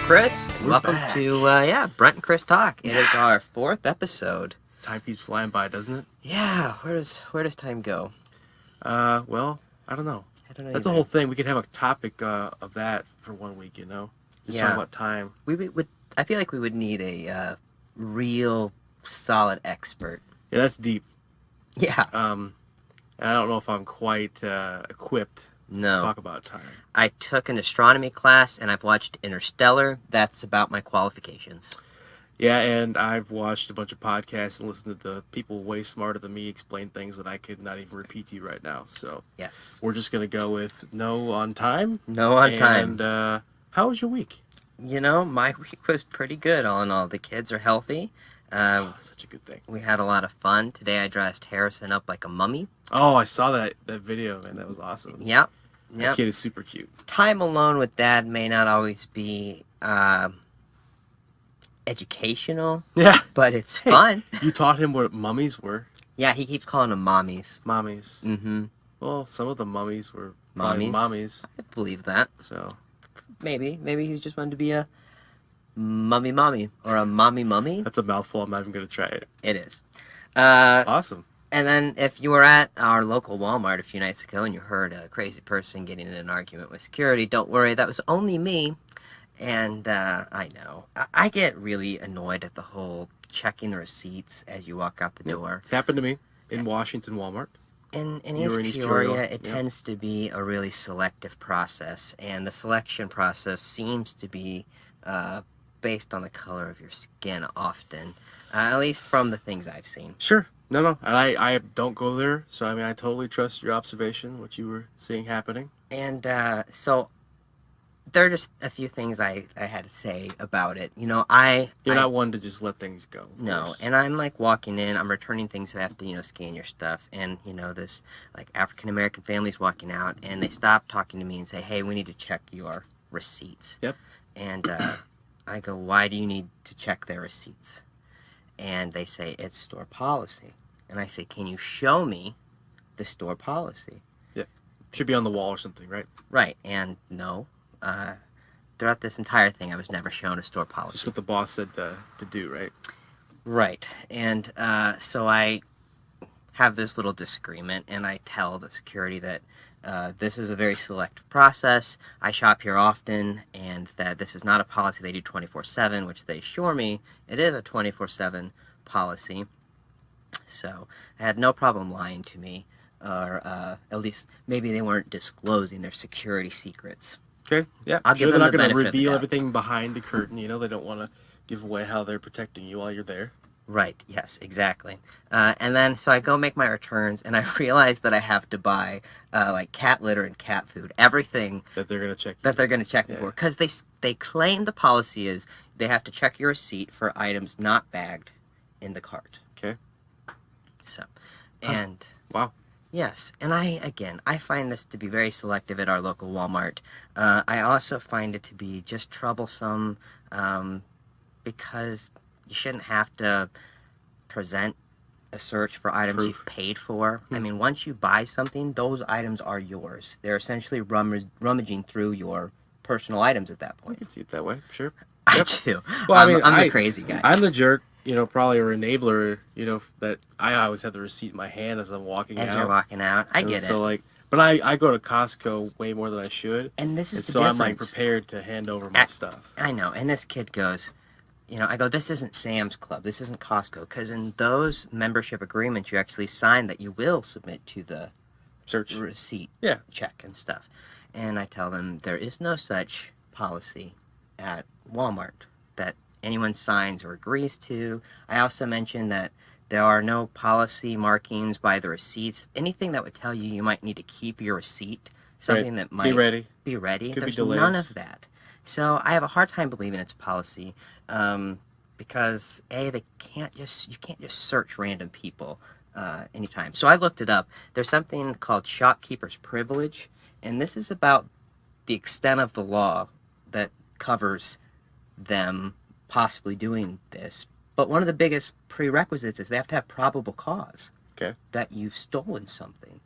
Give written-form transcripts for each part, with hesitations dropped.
Chris, and We're welcome back. to Brent and Chris Talk. It is our 4th episode. Time keeps flying by, doesn't it? Yeah, where does time go? Well, I don't know. I don't know. That's the whole thing. We could have a topic of that for 1 week, Just Yeah. talk about time. We would. I feel like we would need a real solid expert. Yeah, that's deep. Yeah. And I don't know if I'm quite equipped No. to talk about time. I took an astronomy class and I've watched Interstellar. That's about my qualifications. Yeah, and I've watched a bunch of podcasts and listened to the people way smarter than me explain things that I could not even repeat to you right now. So Yes. we're just gonna go with no on time. No on time. And how was your week? My week was pretty good. All in all, the kids are healthy. Such a good thing. We had a lot of fun. Today I dressed Harrison up like a mummy. Oh, I saw that video, man. That was awesome. Yep. That kid is super cute. Time alone with Dad may not always be educational, Yeah. but it's fun. You taught him what mummies were. Yeah, he keeps calling them mommies. Mommies. Mm-hmm. Well, some of the mummies were Mommies? mommies. I believe that. So Maybe he just wanted to be a mommy or a mommy. that's a mouthful. I'm not even gonna try it. It is. Awesome. And then if you were at our local Walmart a few nights ago and you heard a crazy person getting in an argument with security, don't worry, that was only me. And I know. I get really annoyed at the whole checking the receipts as you walk out the door. It's happened to me in Washington Walmart. In You were in East East Peoria, Peoria, it yeah. tends to be a really selective process. And the selection process seems to be based on the color of your skin often. At least from the things I've seen. Sure. No. And I don't go there, so I totally trust your observation, what you were seeing happening. And so there are just a few things I had to say about it. You're not one to just let things go. of No, course. and I'm like walking in, I'm returning things, so I have to, scan your stuff. And, this like African American family's walking out and they stop talking to me and say, hey, we need to check your receipts. Yep. And I go, why do you need to check their receipts? And they say, it's store policy. And I say, can you show me the store policy? Should be on the wall or something, right? Right, and no. Throughout this entire thing, I was never shown a store policy. Just what the boss said to do, right? Right, and so I have this little disagreement, and I tell the security that this is a very selective process. I shop here often, and that this is not a policy they do 24/7, which they assure me it is a 24/7 policy. So I had no problem lying to me, or at least maybe they weren't disclosing their security secrets. Okay. Yeah. I'll give they're them not the going to benefit of the reveal doubt. everything behind the curtain. They don't want to give away how they're protecting you while you're there. Right, yes, exactly. And then, so I go make my returns, and I realize that I have to buy, like, cat litter and cat food. Everything That they're going to check. that they're going to check me Yeah. for. Because they claim the policy is they have to check your receipt for items not bagged in the cart. Okay. So, and... Wow. Yes, and I find this to be very selective at our local Walmart. I also find it to be just troublesome because you shouldn't have to present a search for items Proof. you've paid for. I mean, once you buy something, those items are yours. They're essentially rummaging through your personal items at that I point. can see it that way. Sure. I Yep. do. Well, I'm the crazy guy. I'm the jerk, probably or enabler, that I always have the receipt in my hand as I'm walking As out. you're walking out, I And get so, it. but I go to Costco way more than I should. And this is And the so difference. I'm prepared to hand over my stuff. I know, and this kid goes, I go, this isn't Sam's Club, this isn't Costco, because in those membership agreements, you actually sign that you will submit to the Search. receipt Yeah. check and stuff. And I tell them there is no such policy at Walmart that anyone signs or agrees to. I also mentioned that there are no policy markings by the receipts, anything that would tell you might need to keep your receipt, something that might Be ready. be ready. Could be There's none delays. of that. So I have a hard time believing it's a policy because you can't just search random people anytime. So I looked it up. There's something called shopkeeper's privilege, and this is about the extent of the law that covers them possibly doing this. But one of the biggest prerequisites is they have to have probable cause Okay. that you've stolen something.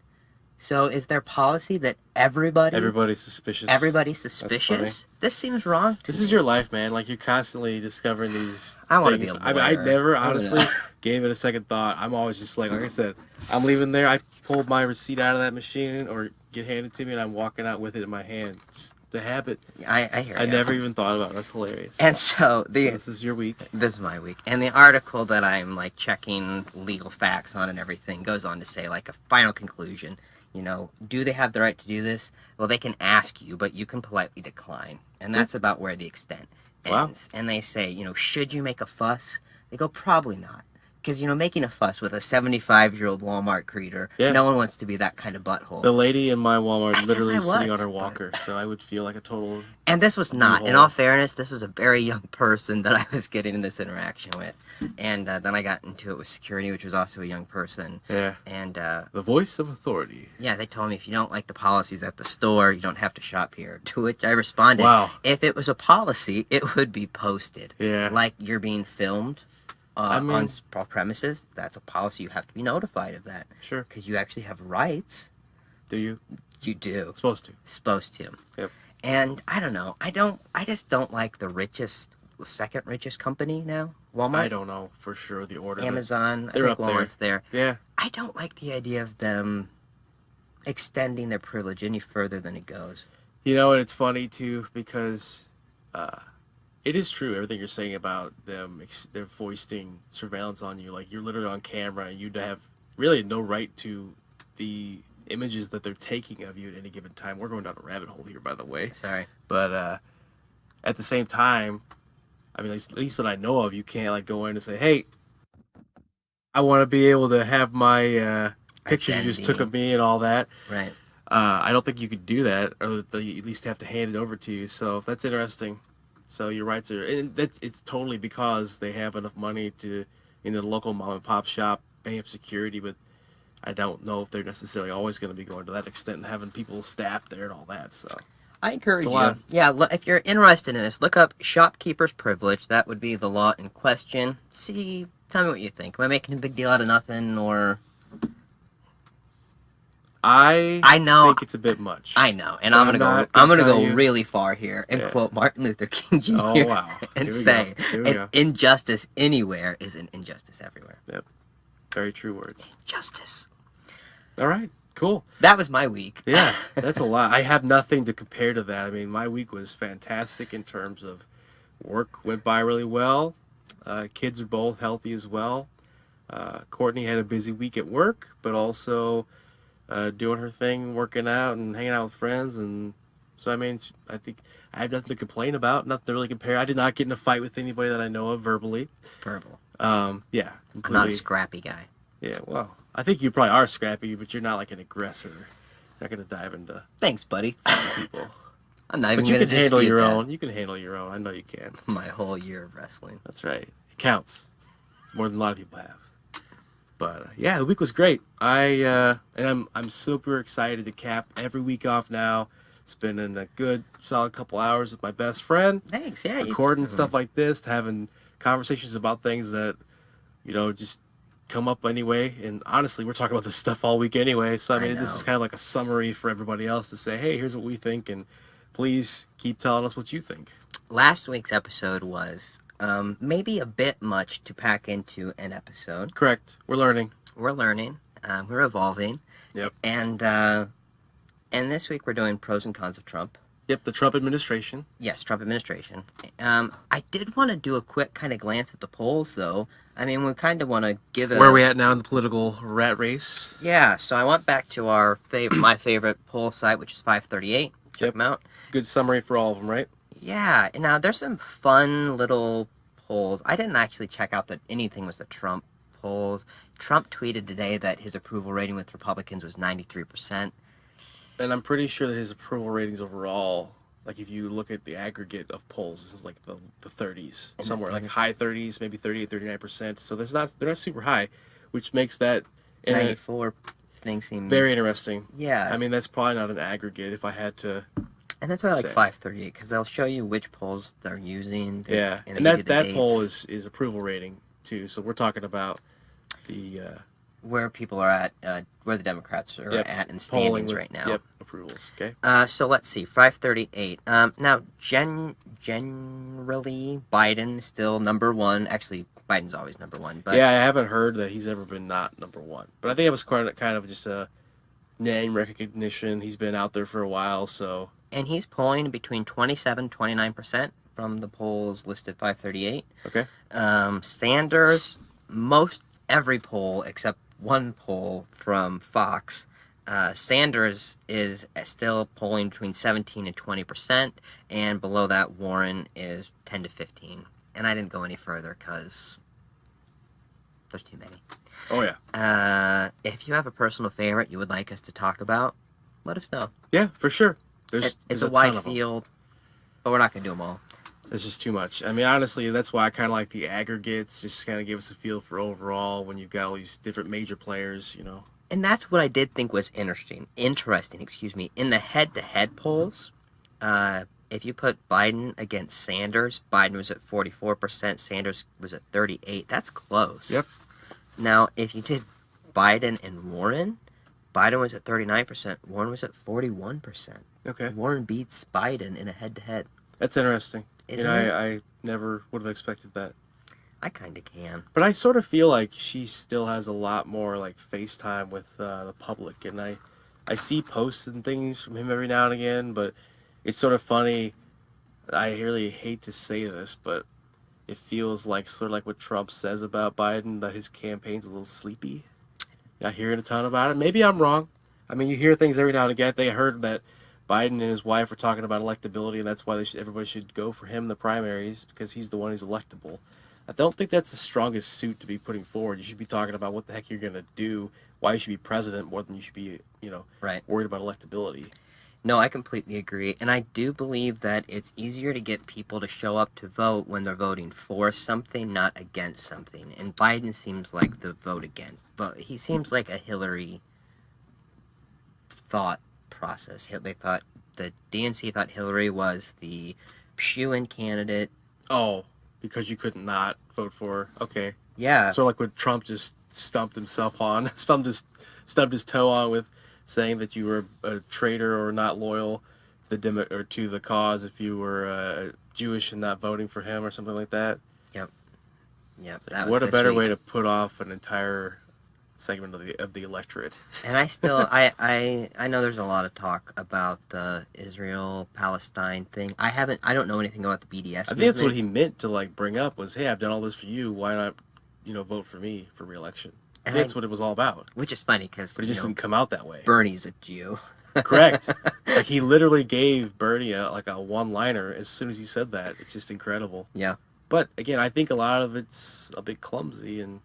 So is there policy that everybody's Everybody's suspicious. That's funny. suspicious? This seems wrong to This is me. your life, man. Like, you're constantly discovering these I want to be things. a I mean, I lawyer. never I honestly wanna- gave it a second thought. I'm always just like I said, I'm leaving there. I pulled my receipt out of that machine or get handed to me, and I'm walking out with it in my hand. Just the habit. I hear I you. never even thought about it. That's hilarious. And so So this is your week. this is my week, and the article that I'm like checking legal facts on and everything goes on to say like a final conclusion. You know, do they have the right to do this? Well, they can ask you, but you can politely decline, and that's about where the extent Wow. ends. And they say, you know, should you make a fuss? They go, probably not. Because, you know, making a fuss with a 75-year-old Walmart greeter, Yeah. no one wants to be that kind of butthole. The lady in my Walmart I guess literally I sitting on was, her but- walker, so I would feel like a total. And this was not, in hole. all fairness, this was a very young person that I was getting in this interaction with. And then I got into it with security, which was also a young person. Yeah. And The voice of authority. yeah, they told me if you don't like the policies at the store, you don't have to shop here. To which I responded, Wow. if it was a policy, it would be posted. Yeah. Like you're being filmed I mean- on premises, that's a policy. You have to be notified of that. Sure. Because you actually have rights. Do you? You do. Supposed to. Supposed to. Yep. And I don't know. I just don't like the second richest company now. Walmart. I don't know for sure the order. Amazon. They're I think up there. Walmart's there. Yeah. I don't like the idea of them extending their privilege any further than it goes. You know, and it's funny too because it is true everything you're saying about them. They're foisting surveillance on you. Like you're literally on camera, and you'd have really no right to the images that they're taking of you at any given time. We're going down a rabbit hole here, by the way. Sorry. But at the same time, I mean, at least that I know of, you can't like go in and say, "Hey, I want to be able to have my pictures you just took of me and all that." Right. I don't think you could do that, or they at least have to hand it over to you. So that's interesting. So your rights are, and it's totally because they have enough money to in the local mom and pop shop paying for security, but I don't know if they're necessarily always going to be going to that extent and having people staffed there and all that. So I encourage It's a lot. you. Yeah, if you're interested in this, look up shopkeeper's privilege. That would be the law in question. See, tell me what you think. Am I making a big deal out of nothing, or I know think it's a bit much. I know, and But I'm gonna I'm go. not I'm gonna gonna tell go you. really far here and Yeah. quote Martin Luther King Jr. Oh wow! and Here we say, go. Here we go. injustice anywhere is an injustice everywhere. Very true words. Justice. All right, cool. That was my week. Yeah, that's a lot. I have nothing to compare to that. I mean, my week was fantastic in terms of work went by really well. Kids are both healthy as well. Courtney had a busy week at work, but also doing her thing, working out and hanging out with friends. And so, I mean, I think I have nothing to complain about, nothing to really compare. I did not get in a fight with anybody that I know of verbally. Verbal. Yeah, I'm completely. not a scrappy guy. Yeah, well, I think you probably are scrappy, but you're not like an aggressor. You're not going to dive into Thanks, buddy. people. I'm not even But you gonna can handle dispute your that. own. You can handle your own. I know you can. My whole year of wrestling. That's right. It counts. It's more than a lot of people have. But yeah, the week was great. I'm super excited to cap every week off now. Spending a good solid couple hours with my best friend, Thanks. Yeah. recording stuff like this, having conversations about things that just come up anyway. And honestly, we're talking about this stuff all week anyway. So I mean, this is know. kind of like a summary for everybody else to say, hey, here's what we think, and please keep telling us what you think. Last week's episode was maybe a bit much to pack into an episode. Correct. We're learning. We're learning. We're evolving. Yep. And this week we're doing pros and cons of Trump. Yep, the Trump administration. Yes, Trump administration. I did want to do a quick kind of glance at the polls, though. I mean, we kind of want to give Where are we at now in the political rat race? Yeah, so I went back to my favorite poll site, which is 538. Check Yep. them out. Good summary for all of them, right? Yeah, and now there's some fun little polls. I didn't actually check out that anything was the Trump polls. Trump tweeted today that his approval rating with Republicans was 93%. And I'm pretty sure that his approval ratings overall, like if you look at the aggregate of polls, this is like the 30s, the somewhere like 30s. high 30s, maybe 38, 39%. So they're not super high, which makes that 94 things seem very interesting. Yeah. I mean, that's probably not an aggregate if I had to. And that's why I like say. 538, because they'll show you which polls they're using. Yeah, they and give you the that dates. poll is approval rating too. So we're talking about the where people are at, where the Democrats are Yep. at in Polling standings with right now. yep approvals. Okay. So let's see, 538. Now, generally, Biden still number one. Actually, Biden's always number one, but Yeah, I haven't heard that he's ever been not number one, but I think it was kind of just a name recognition. He's been out there for a while, so and he's polling between 27-29% from the polls listed 538. okay. Sanders, most every poll except one poll from Fox. Sanders is still polling between 17-20%, and below that, Warren is 10-15. And I didn't go any further because there's too many. Oh yeah. If you have a personal favorite you would like us to talk about, let us know. Yeah, for sure. It's There's a ton wide of them. field, but we're not going to do them all. It's just too much. I mean, honestly, that's why I kind of like the aggregates. Just kind of give us a feel for overall when you've got all these different major players. You know. And that's what I did think was interesting, excuse me, in the head-to-head polls. If you put Biden against Sanders, Biden was at 44%, Sanders was at 38%. That's close. Yep. Now, if you did Biden and Warren, Biden was at 39%, Warren was at 41%. Okay. Warren beats Biden in a head-to-head. That's interesting. Isn't it? I never would have expected that. I kind of can. But I sort of feel like she still has a lot more like FaceTime with the public, and I see posts and things from him every now and again. But it's sort of funny. I really hate to say this, but it feels like sort of like what Trump says about Biden, that his campaign's a little sleepy. Not hearing a ton about it. Maybe I'm wrong. I mean, you hear things every now and again. They heard that Biden and his wife were talking about electability, and that's why everybody should go for him in the primaries because he's the one who's electable. I don't think that's the strongest suit to be putting forward. You should be talking about what the heck you're going to do, why you should be president, more than you should be, Right. worried about electability. No, I completely agree. And I do believe that it's easier to get people to show up to vote when they're voting for something, not against something. And Biden seems like the vote against. But he seems like a Hillary thought process. They thought, the DNC thought Hillary was the shoo-in candidate. Oh, because you could not vote for her. Okay. Yeah. Sort of like what Trump just stumped himself on, stubbed his toe on with saying that you were a traitor or not loyal to the cause if you were Jewish and not voting for him or something like that. Yep. Yep. Like, what a better way to put off an entire segment of the electorate. And I still, I know there's a lot of talk about the Israel-Palestine thing. I don't know anything about the BDS. I think that's what he meant to like bring up was, hey, I've done all this for you. Why not, vote for me for re-election? I think that's what it was all about. Which is funny because, but it just didn't come out that way. Bernie's a Jew. Correct. Like he literally gave Bernie a one-liner as soon as he said that. It's just incredible. Yeah. But again, I think a lot of it's a bit clumsy and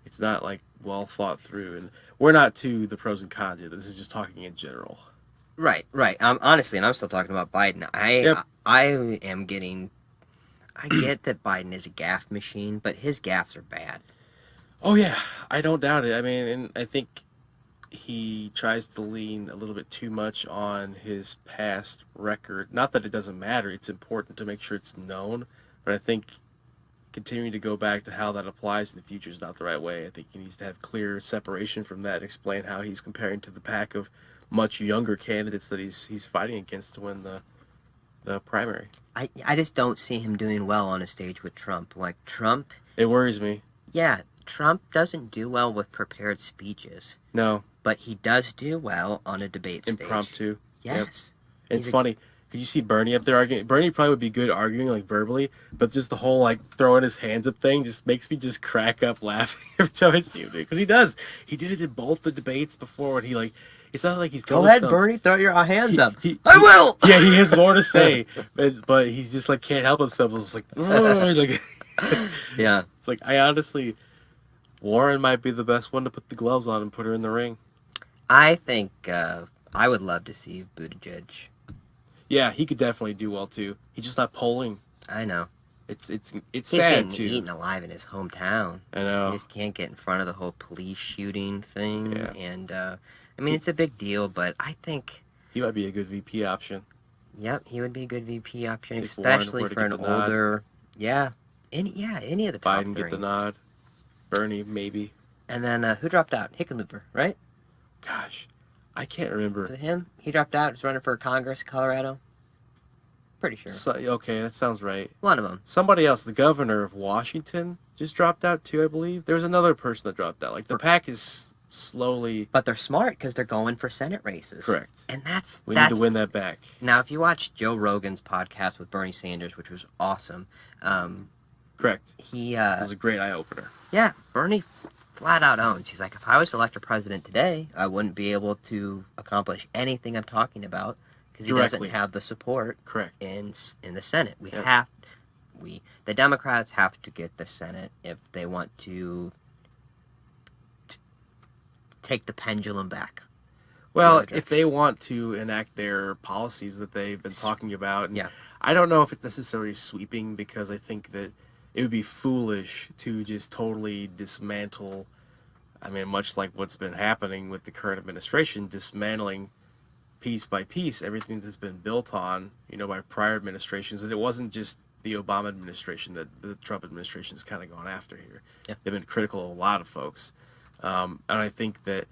it's not like well thought through. And we're not to the pros and cons yet. This is just talking in general. Right. Honestly, and I'm still talking about Biden. I get that Biden is a gaffe machine, but his gaffes are bad. Oh yeah, I don't doubt it. I mean, and I think he tries to lean a little bit too much on his past record. Not that it doesn't matter. It's important to make sure it's known. But I think continuing to go back to how that applies in the future is not the right way. I think he needs to have clear separation from that and explain how he's comparing to the pack of much younger candidates that he's fighting against to win the primary. I just don't see him doing well on a stage with Trump. Like, Trump... It worries me. Yeah, Trump doesn't do well with prepared speeches. No. But he does do well on a debate stage. Impromptu. Yes. Yep. It's funny. Could you see Bernie up there arguing? Bernie probably would be good arguing, like, verbally, but just the whole, like, throwing his hands up thing just makes me just crack up laughing every time I see him do it. Because he does. He did it in both the debates before, and he, like, it's not like he's totally Go ahead, stumped. Bernie, throw your hands up. I will! Yeah, he has more to say, but he's just, like, can't help himself. It's like, like yeah. It's like, I honestly, Warren might be the best one to put the gloves on and put her in the ring. I think, I would love to see Buttigieg. Yeah, he could definitely do well too. He's just not polling. I know. It's He's sad getting too. eaten alive in his hometown. I know. He just can't get in front of the whole police shooting thing. Yeah. And I mean, it's a big deal, but I think he might be a good VP option. Yep, he would be a good VP option, If especially for an older. Yeah, any of the top Biden three. get the nod. Bernie maybe. And then who dropped out? Hickenlooper, right? Gosh, I can't Was remember. it him? He dropped out. He was running for Congress, Colorado. Pretty sure. So, okay, that sounds right. One of them. Somebody else, the governor of Washington, just dropped out too, I believe. There was another person that dropped out. Like, the pack is slowly... But they're smart because they're going for Senate races. Correct. And We need to win that back. Now, if you watch Joe Rogan's podcast with Bernie Sanders, which was awesome, Correct. he... It was a great eye-opener. Yeah, Bernie flat out owns. He's like, if I was elected president today, I wouldn't be able to accomplish anything I'm talking about because he doesn't have the support Correct. in the Senate. Yep. The Democrats have to get the Senate if they want to take the pendulum back. Well, if they want to enact their policies that they've been talking about, and I don't know if it's necessarily sweeping, because I think that it would be foolish to just totally dismantle, I mean, much like what's been happening with the current administration, dismantling piece by piece everything that's been built on, by prior administrations. And it wasn't just the Obama administration that the Trump administration has kind of gone after here. Yeah. They've been critical of a lot of folks. And I think that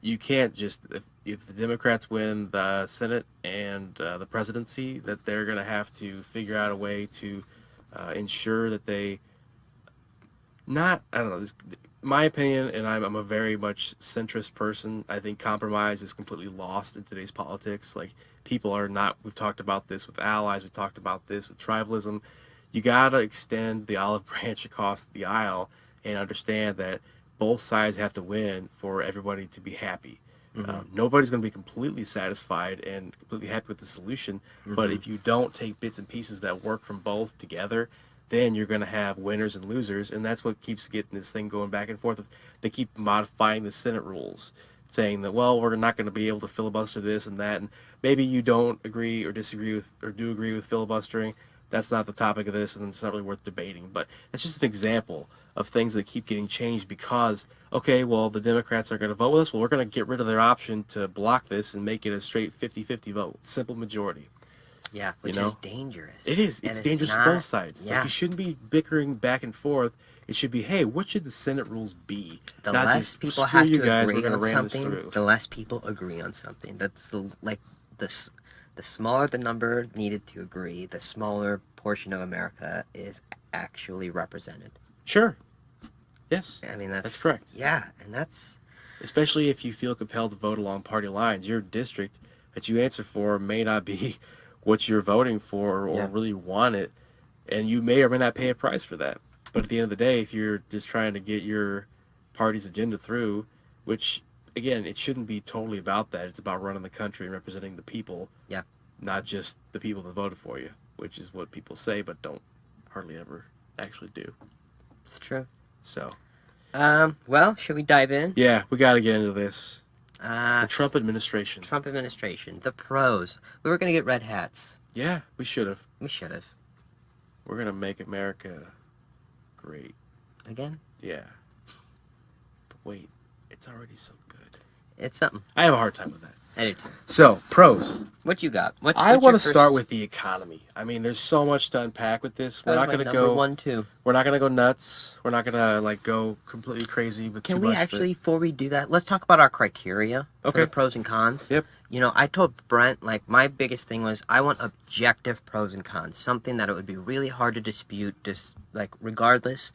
you can't just, if the Democrats win the Senate and the presidency, that they're going to have to figure out a way to ensure that they I don't know, my opinion, and I'm a very much centrist person. I think compromise is completely lost in today's politics. Like, people are not, we've talked about this with allies, we've talked about this with tribalism. You got to extend the olive branch across the aisle and understand that both sides have to win for everybody to be happy. Nobody's going to be completely satisfied and completely happy with the solution, but if you don't take bits and pieces that work from both together, then you're going to have winners and losers, and that's what keeps getting this thing going back and forth. They keep modifying the Senate rules, saying that, well, we're not going to be able to filibuster this and that, and maybe you don't agree or disagree with, or do agree with filibustering. That's not the topic of this, and it's not really worth debating. But it's just an example of things that keep getting changed because, okay, well, the Democrats are going to vote with us. Well, we're going to get rid of their option to block this and make it a straight 50-50 vote, simple majority. Yeah, which is dangerous. It is. It's dangerous for both sides. Yeah. Like, you shouldn't be bickering back and forth. It should be, hey, what should the Senate rules be? The Not less just, people screw have you to guys, agree we're on gonna ram this something, through. the less people agree on something. That's the smaller the number needed to agree, the smaller portion of America is actually represented. Sure. Yes. I mean, that's correct. Yeah, and that's... Especially if you feel compelled to vote along party lines. Your district that you answer for may not be what you're voting for or really want it, and you may or may not pay a price for that. But at the end of the day, if you're just trying to get your party's agenda through, which, again, it shouldn't be totally about that. It's about running the country and representing the people, not just the people that voted for you, which is what people say but don't hardly ever actually do. It's true. So, well, should we dive in? Yeah, we got to get into this. The Trump administration. Trump administration. The pros. We were going to get red hats. Yeah, we should have. We should have. We're going to make America great. Again? Yeah. But wait, it's already so good. It's something. I have a hard time with that. I do too. So, pros. What you got? I want to start with the economy. I mean, there's so much to unpack with this. We're not going to go... One, two. We're not going to go nuts. We're not going to, go completely crazy with too much. Can we actually, before we do that, let's talk about our criteria for the pros and cons. Yep. I told Brent, my biggest thing was I want objective pros and cons. Something that it would be really hard to dispute, just, regardless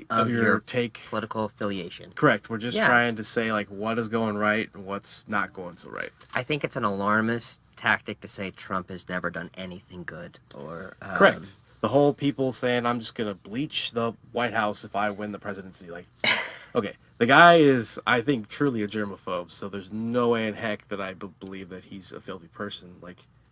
of your take. Political affiliation. Correct. We're just trying to say, what is going right and what's not going so right. I think it's an alarmist tactic to say Trump has never done anything good. Or Correct. The whole people saying, I'm just going to bleach the White House if I win the presidency. Okay. The guy is, I think, truly a germaphobe, so there's no way in heck that I believe that he's a filthy person,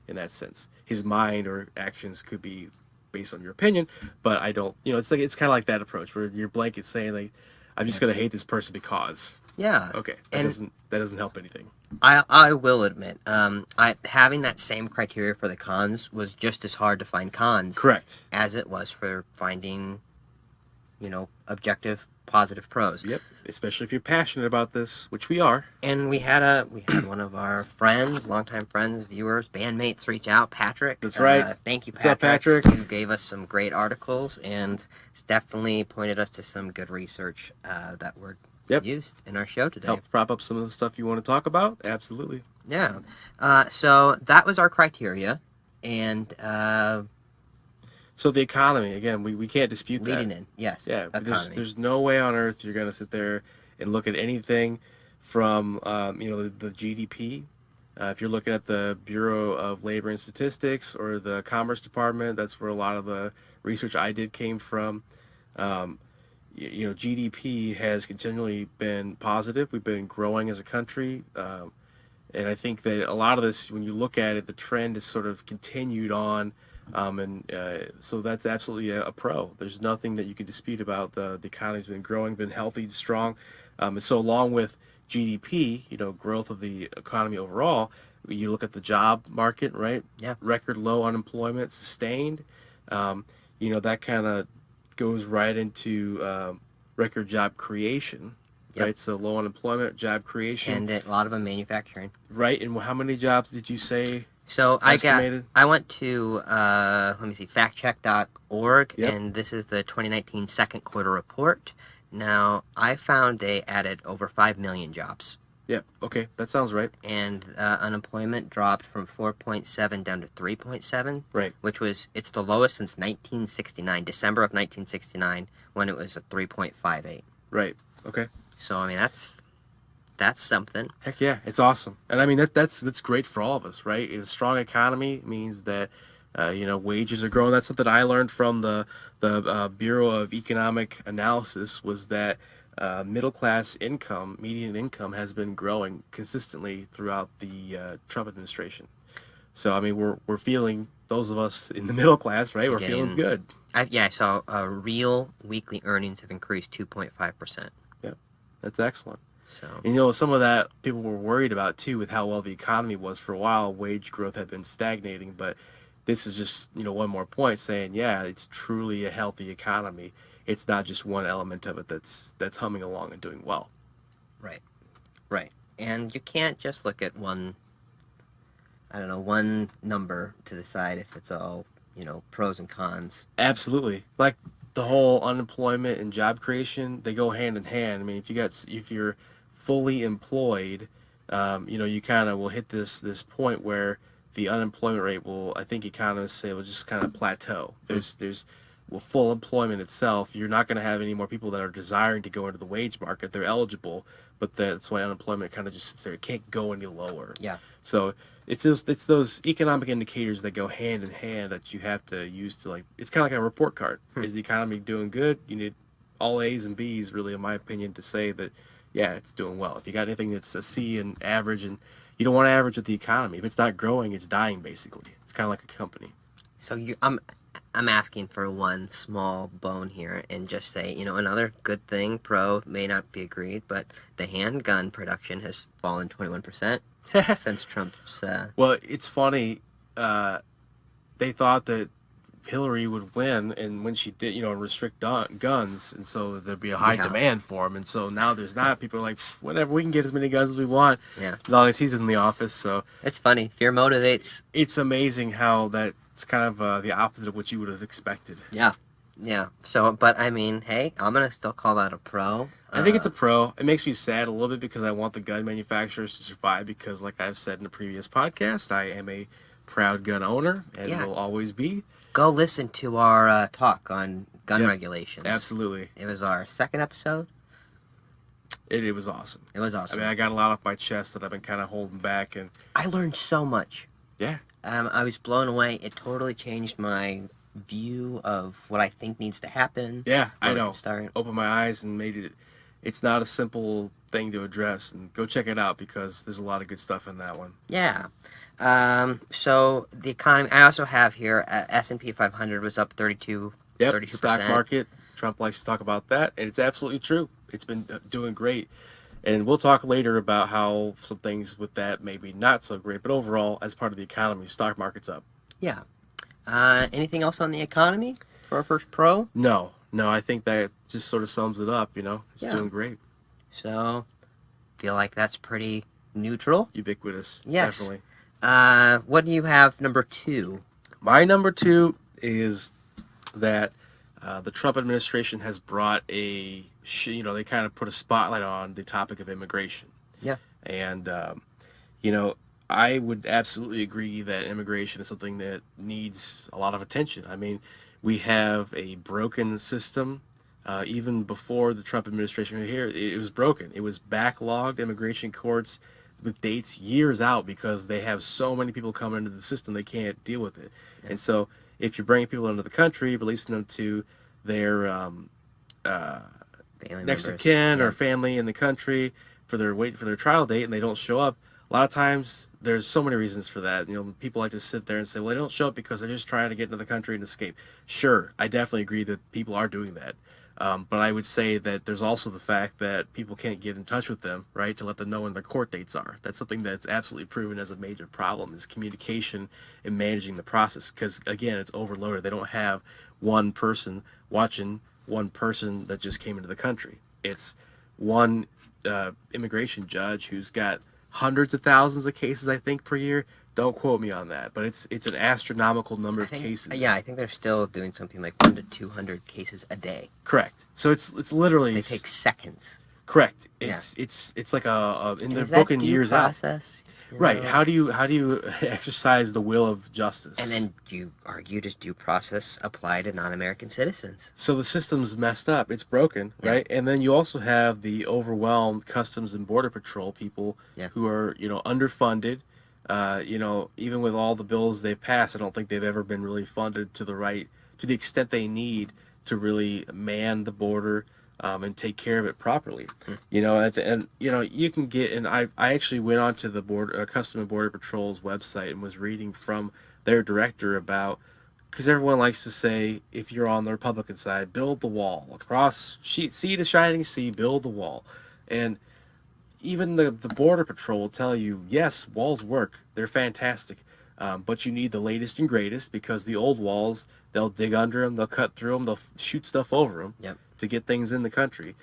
in that sense. His mind or actions could be based on your opinion, but I don't, it's kind of like that approach, where you're blanket saying, I'm just going to hate this person because. Yeah. Okay, that doesn't help anything. I will admit, having that same criteria for the cons was just as hard to find cons. Correct. As it was for finding, objective, positive pros. Yep. Especially if you're passionate about this, which we are. And we had one of our friends, longtime friends, viewers, bandmates reach out, Patrick. That's right. Thank you, Patrick. What's up, Patrick? Who gave us some great articles and definitely pointed us to some good research that we're Yep. used in our show today. Help prop up some of the stuff you want to talk about. Absolutely. Yeah. So that was our criteria, and So the economy, again, we can't dispute that. leading in, yes, Yeah, economy. there's no way on earth you're going to sit there and look at anything from the GDP. If you're looking at the Bureau of Labor and Statistics or the Commerce Department, that's where a lot of the research I did came from. Um, GDP has continually been positive. We've been growing as a country. And I think that a lot of this, when you look at it, the trend is sort of continued on. So that's absolutely a pro. There's nothing that you can dispute about the economy's been growing, been healthy, strong. And so along with GDP, growth of the economy overall, you look at the job market, right? Yeah. Record low unemployment sustained. That kind of goes right into record job creation. Yep. Right, so low unemployment, job creation, And a lot of them manufacturing. right? And how many jobs did you say So estimated? I went to let me see, factcheck.org, Yep. and this is the 2019 second quarter report. Now I found they added over 5 million jobs, Yep. Okay, that sounds right. and unemployment dropped from 4.7 down to 3.7, Right. which it's the lowest since 1969, December of 1969, when it was a 3.58. Right. Okay. So I mean that's something. Heck yeah, it's awesome, and I mean that's great for all of us, right? A strong economy means that wages are growing. That's something I learned from the Bureau of Economic Analysis was that middle class income, median income, has been growing consistently throughout the Trump administration. So I mean we're feeling, those of us in the middle class, right? We're feeling good. I saw real weekly earnings have increased 2.5%. Yeah, that's excellent. So And some of that people were worried about too, with how well the economy was for a while. Wage growth had been stagnating, but this is just one more point saying, yeah, it's truly a healthy economy. It's not just one element of it that's humming along and doing well. right, right, and you can't just look at one number to decide if it's all pros and cons. Absolutely, like the whole unemployment and job creation, they go hand in hand. I mean, if you're fully employed, you kind of will hit this point where the unemployment rate will, I think economists say, will just kind of plateau. Well, full employment itself, you're not going to have any more people that are desiring to go into the wage market. They're eligible, but that's why unemployment kind of just sits there. It can't go any lower. Yeah. So it's those economic indicators that go hand in hand that you have to use to, like, it's kind of like a report card. Is the economy doing good? You need all A's and B's, really, in my opinion, to say that, yeah, it's doing well. If you got anything that's a C and average, and you don't want to average with the economy. If it's not growing, it's dying, basically. It's kind of like a company. So I'm asking for one small bone here and just say, another good thing, pro may not be agreed, but the handgun production has fallen 21% since Trump's. Well, it's funny. They thought that Hillary would win, and when she did, restrict guns, and so there'd be a high demand for them, and so now there's not. People are like, whatever, we can get as many guns as we want, Yeah. as long as he's in the office. So It's funny. Fear motivates. it's amazing how that's kind of the opposite of what you would have expected. Yeah. Yeah. So, but I mean, hey, I'm gonna still call that a pro. I think it's a pro. It makes me sad a little bit because I want the gun manufacturers to survive, because, like I've said in a previous podcast, I am a proud gun owner and will always be. Go listen to our talk on gun regulations. Absolutely. It was our second episode. It was awesome. It was awesome. I mean, I got a lot off my chest that I've been kind of holding back, and I learned so much. yeah. I was blown away. It totally changed my view of what I think needs to happen. Yeah, I know. Start. Opened my eyes and made it. It's not a simple thing to address, and go check it out because there's a lot of good stuff in that one. Yeah. So the economy. I also have here S&P 500 was up 32%. Stock market. Trump likes to talk about that, and it's absolutely true. It's been doing great. And we'll talk later about how some things with that maybe not so great, but overall, as part of the economy, stock market's up. Yeah. Anything else on the economy for our first pro? No, I think that just sort of sums it up. It's doing great. So, feel like that's pretty neutral. Ubiquitous. Yes. Definitely. What do you have number 2? My number 2 is that the Trump administration has brought they kind of put a spotlight on the topic of immigration. Yeah. And, you know, I would absolutely agree that immigration is something that needs a lot of attention. I mean, we have a broken system. Even before the Trump administration was here, it was broken. It was backlogged immigration courts with dates years out because they have so many people coming into the system they can't deal with it. Yeah. And so, if you're bringing people into the country, releasing them to their uh, Family next of members. kin Yeah. or family in the country for their waiting for their trial date and they don't show up, a lot of times there's so many reasons for that. People like to sit there and say, well, they don't show up because they're just trying to get into the country and escape. Sure, I definitely agree that people are doing that. But I would say that there's also the fact that people can't get in touch with them, right, to let them know when their court dates are. That's something that's absolutely proven as a major problem is communication and managing the process. Because, again, it's overloaded. They don't have one person watching one person that just came into the country. It's one immigration judge who's got hundreds of thousands of cases, I think, per year. Don't quote me on that, but it's an astronomical number of cases. Yeah, I think they're still doing something like 1 to 200 cases a day. Correct. So it's literally They take seconds. correct. It's like in And the is book that in due years process? Right. know? How do you exercise the will of justice? And then do you argue does due process apply to non-American citizens? So the system's messed up. It's broken, Yeah. right? And then you also have the overwhelmed Customs and Border Patrol people Yeah. who are, underfunded. Even with all the bills they've passed, I don't think they've ever been really funded to the extent they need to really man the border and take care of it properly. You can get, and I actually went onto the Custom and Border Patrol's website and was reading from their director about, because everyone likes to say, if you're on the Republican side, build the wall across sea to shining sea, build the wall. And even the Border Patrol will tell you, yes, walls work. They're fantastic. But you need the latest and greatest because the old walls, they'll dig under them, they'll cut through them, they'll shoot stuff over them Yep. to get things in the country.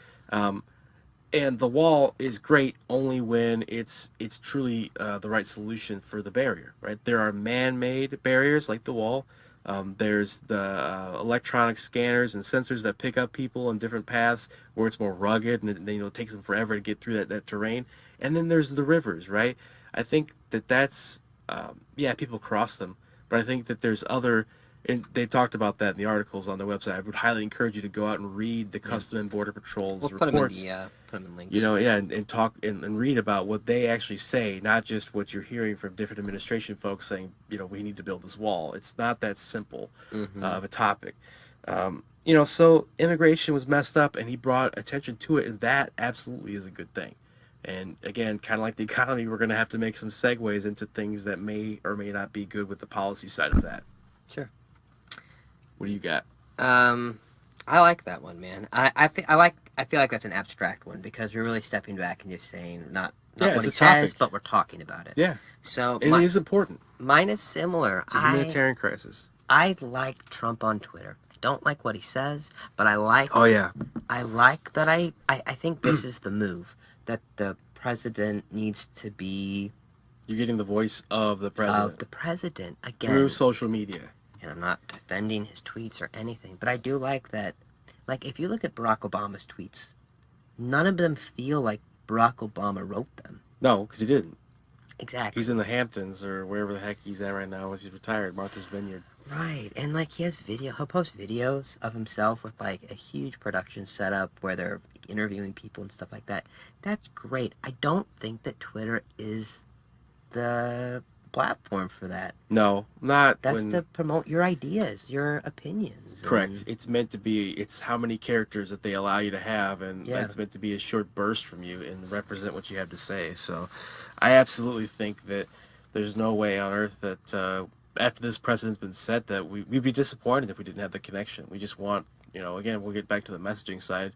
And the wall is great only when it's truly the right solution for the barrier, right? There are man-made barriers like the wall. There's the electronic scanners and sensors that pick up people on different paths where it's more rugged and it takes them forever to get through that terrain. And then there's the rivers, right? I think that's people cross them, but I think that there's other, and they talked about that in the articles on their website. I would highly encourage you to go out and read the Custom and Border Patrol's reports. Put them in links. And talk and read about what they actually say, not just what you're hearing from different administration folks saying, we need to build this wall. It's not that simple of a topic. So immigration was messed up, and he brought attention to it, and that absolutely is a good thing. And again, kind of like the economy, we're going to have to make some segues into things that may or may not be good with the policy side of that. Sure. What do you got? I like that one, man. I feel like that's an abstract one because we're really stepping back and just saying not what he says, but we're talking about it. Yeah. So it is important. Mine is similar. It's a humanitarian crisis. I like Trump on Twitter. I don't like what he says, but I like. Oh yeah. I like that. I think this is the move that the president needs to be. You're getting the voice of the president. Of the president again through social media. And I'm not defending his tweets or anything, but I do like that. Like, if you look at Barack Obama's tweets, none of them feel like Barack Obama wrote them. No, because he didn't. Exactly. He's in the Hamptons or wherever the heck he's at right now as he's retired, Martha's Vineyard. Right, and like he'll post videos of himself with like a huge production setup where they're interviewing people and stuff like that. That's great. I don't think that Twitter is the platform for that. No, not. That's to promote your ideas, your opinions. Correct. It's meant to be. It's how many characters that they allow you to have, and that's meant to be a short burst from you and represent what you have to say. So, I absolutely think that there's no way on earth that after this precedent's been set that we'd be disappointed if we didn't have the connection. We just want, again, we'll get back to the messaging side,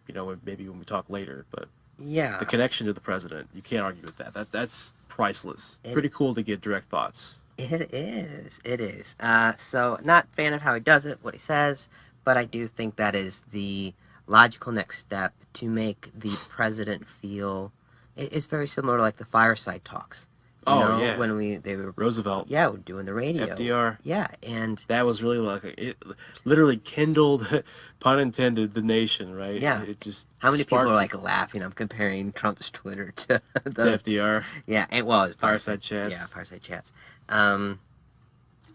maybe when we talk later, but the connection to the president, you can't argue with that. That's priceless. Pretty cool to get direct thoughts. It is. So, not fan of how he does it, what he says, but I do think that is the logical next step to make the president feel. It's very similar to like the fireside talks. You Oh know, yeah, when they were Roosevelt, yeah doing the radio. FDR. Yeah, and That was really like it literally kindled, pun intended, the nation. Right? yeah, It just how many people are sparked it like laughing? I'm comparing Trump's Twitter to to the FDR. yeah, and well, it's Fireside yeah, chats. fireside chats. Um,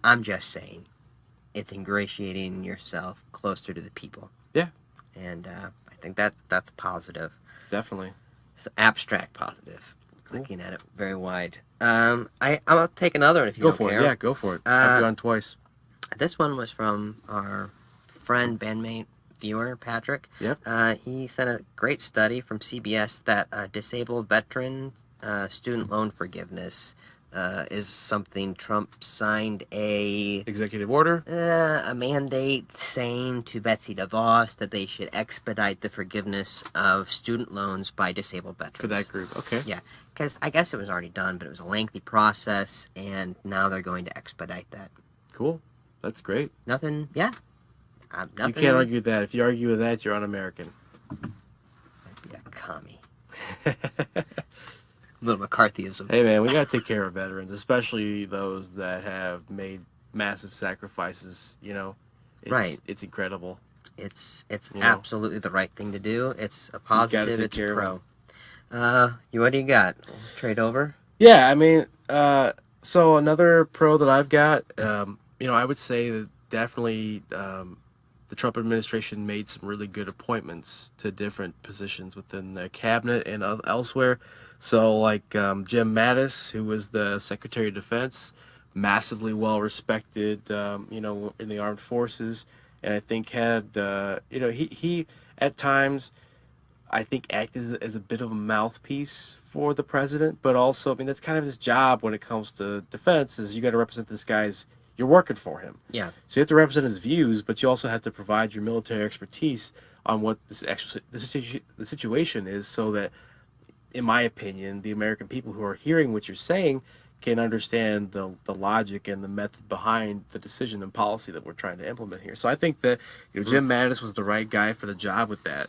I'm just saying, it's ingratiating yourself closer to the people. Yeah, And I think that that's positive. definitely. So abstract positive. Cool. Looking at it very wide. I'll take another one if you Go don't for it. care. Yeah, go for it. I've gone twice. This one was from our friend, bandmate, viewer, Patrick. Yep. He sent a great study from CBS that disabled veteran student loan forgiveness is something Trump signed Executive order. a mandate saying to Betsy DeVos that they should expedite the forgiveness of student loans by disabled veterans. For that group. Okay. Yeah, because I guess it was already done, but it was a lengthy process, and now they're going to expedite that. Cool. That's great. Nothing, yeah. Nothing. You can't argue that. If you argue with that, you're un-American. I'd be a commie. A little McCarthyism. Hey man, we gotta take care of veterans, especially those that have made massive sacrifices. You know, Right. It's incredible. It's You know. absolutely the right thing to do. It's a positive. take It's care a of pro. What do you got? Let's trade over. Yeah, I mean, so another pro that I've got, I would say that definitely the Trump administration made some really good appointments to different positions within the cabinet and elsewhere. So, like Jim Mattis, who was the Secretary of Defense, massively well respected, in the armed forces, and I think had, he at times, I think acted as a bit of a mouthpiece for the president, but also, I mean, that's kind of his job when it comes to defense. Is you got to represent this guy's. You're working for him, Yeah. so you have to represent his views, but you also have to provide your military expertise on what the situation is, so that, in my opinion, the American people who are hearing what you're saying can understand the logic and the method behind the decision and policy that we're trying to implement here. So I think that Jim Mattis was the right guy for the job with that.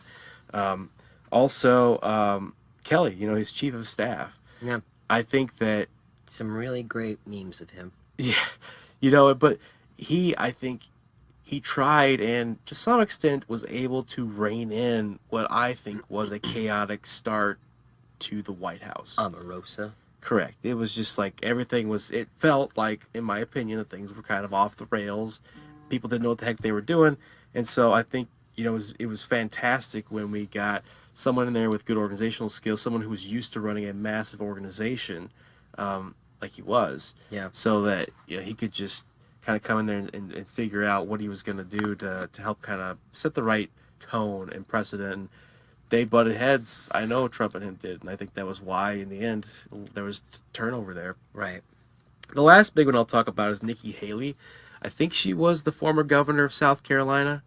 Also, Kelly, his chief of staff. Yeah. I think that, Some really great memes of him. yeah, but I think he tried and to some extent was able to rein in what I think was a chaotic start to the White House. Omarosa. Correct. It was just like it felt like, in my opinion, that things were kind of off the rails. People didn't know what the heck they were doing. And so I think, it was fantastic when we got someone in there with good organizational skills, someone who was used to running a massive organization, like he was. Yeah. So that, he could just kind of come in there and figure out what he was going to do to help kind of set the right tone and precedent. And they butted heads. I know Trump and him did, and I think that was why, in the end, there was turnover there. Right. The last big one I'll talk about is Nikki Haley. I think she was the former governor of South Carolina.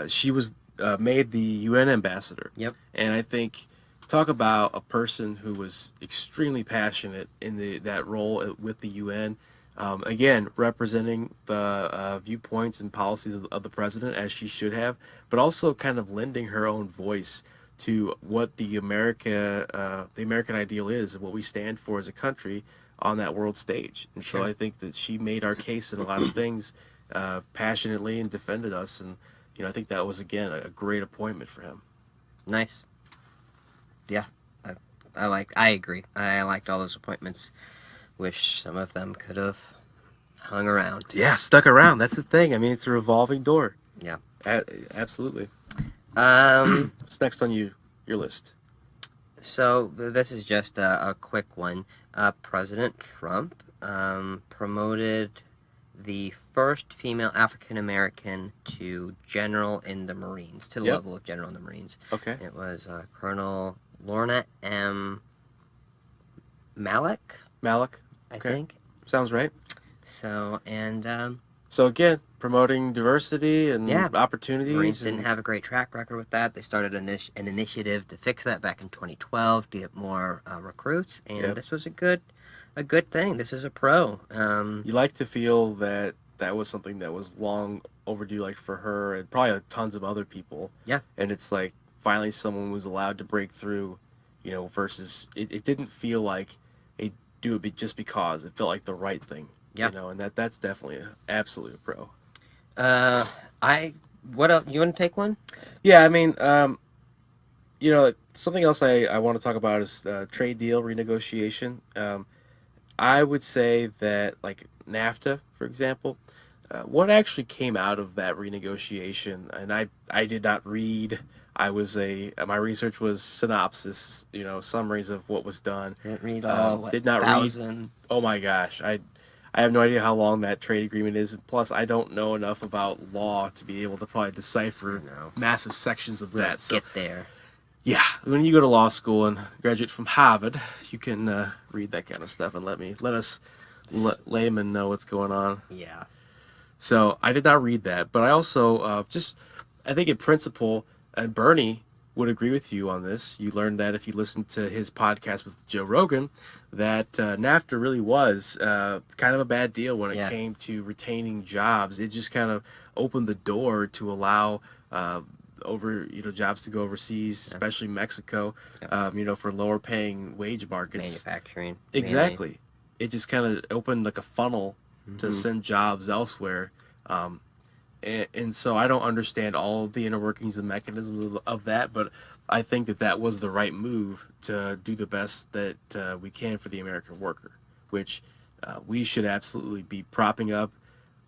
She was made the UN ambassador. Yep. And I think, talk about a person who was extremely passionate in that role with the UN. Again, representing the viewpoints and policies of the president, as she should have, but also kind of lending her own voice to what the American ideal is and what we stand for as a country on that world stage. And Sure. so I think that she made our case in a lot of things passionately and defended us. And, I think that was, again, a great appointment for him. Nice. Yeah. I agree. I liked all those appointments. Wish some of them could have hung around. Yeah, stuck around. That's the thing. I mean, it's a revolving door. Yeah. Absolutely. Um. What's next on your list? So this is just a quick one. President Trump promoted the first female African American to general in the Marines, to the Yep. level of general in the Marines. Okay. It was Colonel Lorna M. Malik, Malik. I Okay. think. Sounds right. So, and So again, promoting diversity and Yeah. opportunities. Marines didn't and- have a great track record with that. They started an initiative to fix that back in 2012 to get more recruits, and Yep. this was a good thing. This is a pro. You like to feel that was something that was long overdue, like for her and probably tons of other people. Yeah. And it's like finally someone was allowed to break through, versus it didn't feel like a do it just because it felt like the right thing. Yeah. And that's definitely absolutely a pro. Uh, I what else? You want to take one? Yeah, I mean, something else I want to talk about is trade deal renegotiation. I would say that, like NAFTA, for example, what actually came out of that renegotiation, and I did not read. My research was synopsis, summaries of what was done. Didn't read all what Did not read. 1,000. Oh my gosh, I have no idea how long that trade agreement is. And plus, I don't know enough about law to be able to probably decipher No, massive sections of we'll that. So get there. yeah, when you go to law school and graduate from Harvard, you can read that kind of stuff and let us laymen know what's going on. Yeah. So I did not read that, but I also I think in principle, and Bernie would agree with you on this. You learned that if you listened to his podcast with Joe Rogan, that NAFTA really was kind of a bad deal when it came to retaining jobs. It just kind of opened the door to allow jobs to go overseas, especially Mexico, for lower paying wage markets. Manufacturing. Exactly. Mainly. It just kind of opened like a funnel to send jobs elsewhere. And so I don't understand all of the inner workings and mechanisms of that, but I think that was the right move to do the best that we can for the American worker, which we should absolutely be propping up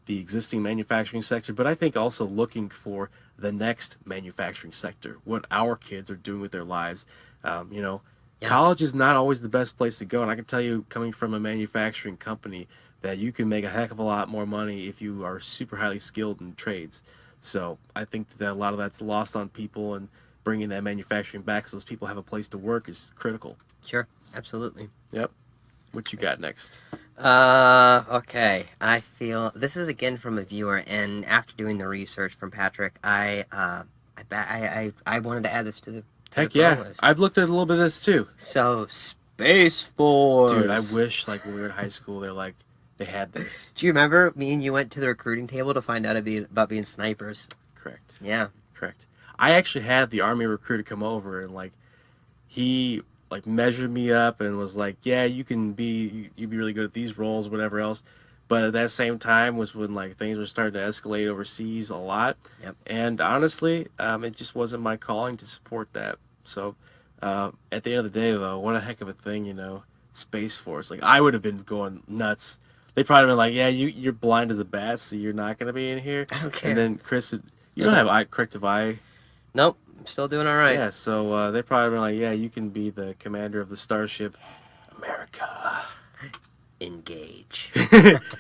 the existing manufacturing sector, but I think also looking for the next manufacturing sector, what our kids are doing with their lives. College is not always the best place to go, and I can tell you, coming from a manufacturing company, that you can make a heck of a lot more money if you are super highly skilled in trades. So I think that a lot of that's lost on people, and bringing that manufacturing back so those people have a place to work is critical. Sure, absolutely. Yep. What you got next? Okay. I feel this is again from a viewer, and after doing the research from Patrick, I wanted to add this to the Heck pro yeah, list. I've looked at a little bit of this too. So Space Force, Dude, I wish like when we were in high school, they had this. Do you remember me and you went to the recruiting table to find out about being snipers? Correct. Yeah. Correct. I actually had the Army recruiter come over and he measured me up and was like, yeah, you'd be really good at these roles, whatever else. But at that same time was when things were starting to escalate overseas a lot. Yep. And honestly, it just wasn't my calling to support that. So at the end of the day, though, what a heck of a thing, Space Force. I would have been going nuts. They probably been like, yeah, you're blind as a bat, so you're not going to be in here. I don't care. And then Chris, you don't have corrective eye. Nope. I'm still doing all right. Yeah, so they probably been like, yeah, you can be the commander of the starship America. Engage. Mr.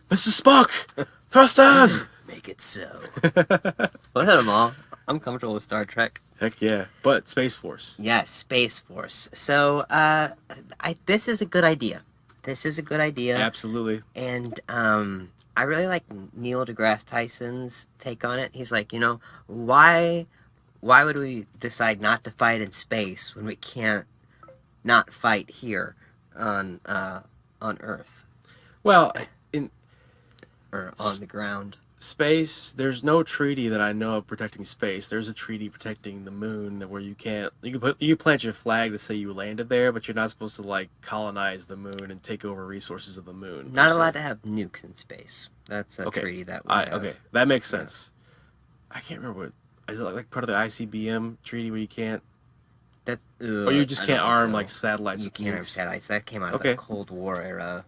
Spock, thrusters! Make it so. Go ahead, them all. I'm comfortable with Star Trek. Heck yeah. But Space Force. Yes, Space Force. So, this is a good idea. This is a good idea. Absolutely. And, I really like Neil deGrasse Tyson's take on it. He's like, why would we decide not to fight in space when we can't not fight here on Earth? Well, or on the ground. Space, there's no treaty that I know of protecting space. There's a treaty protecting the moon where you plant your flag to say you landed there, but you're not supposed to colonize the moon and take over resources of the moon. Not allowed to have nukes in space. That's a treaty that we have. Okay, that makes sense. I can't remember what is it part of the ICBM treaty where you can't or you just can't arm satellites with can't arm nukes. satellites. That came out of the Cold War era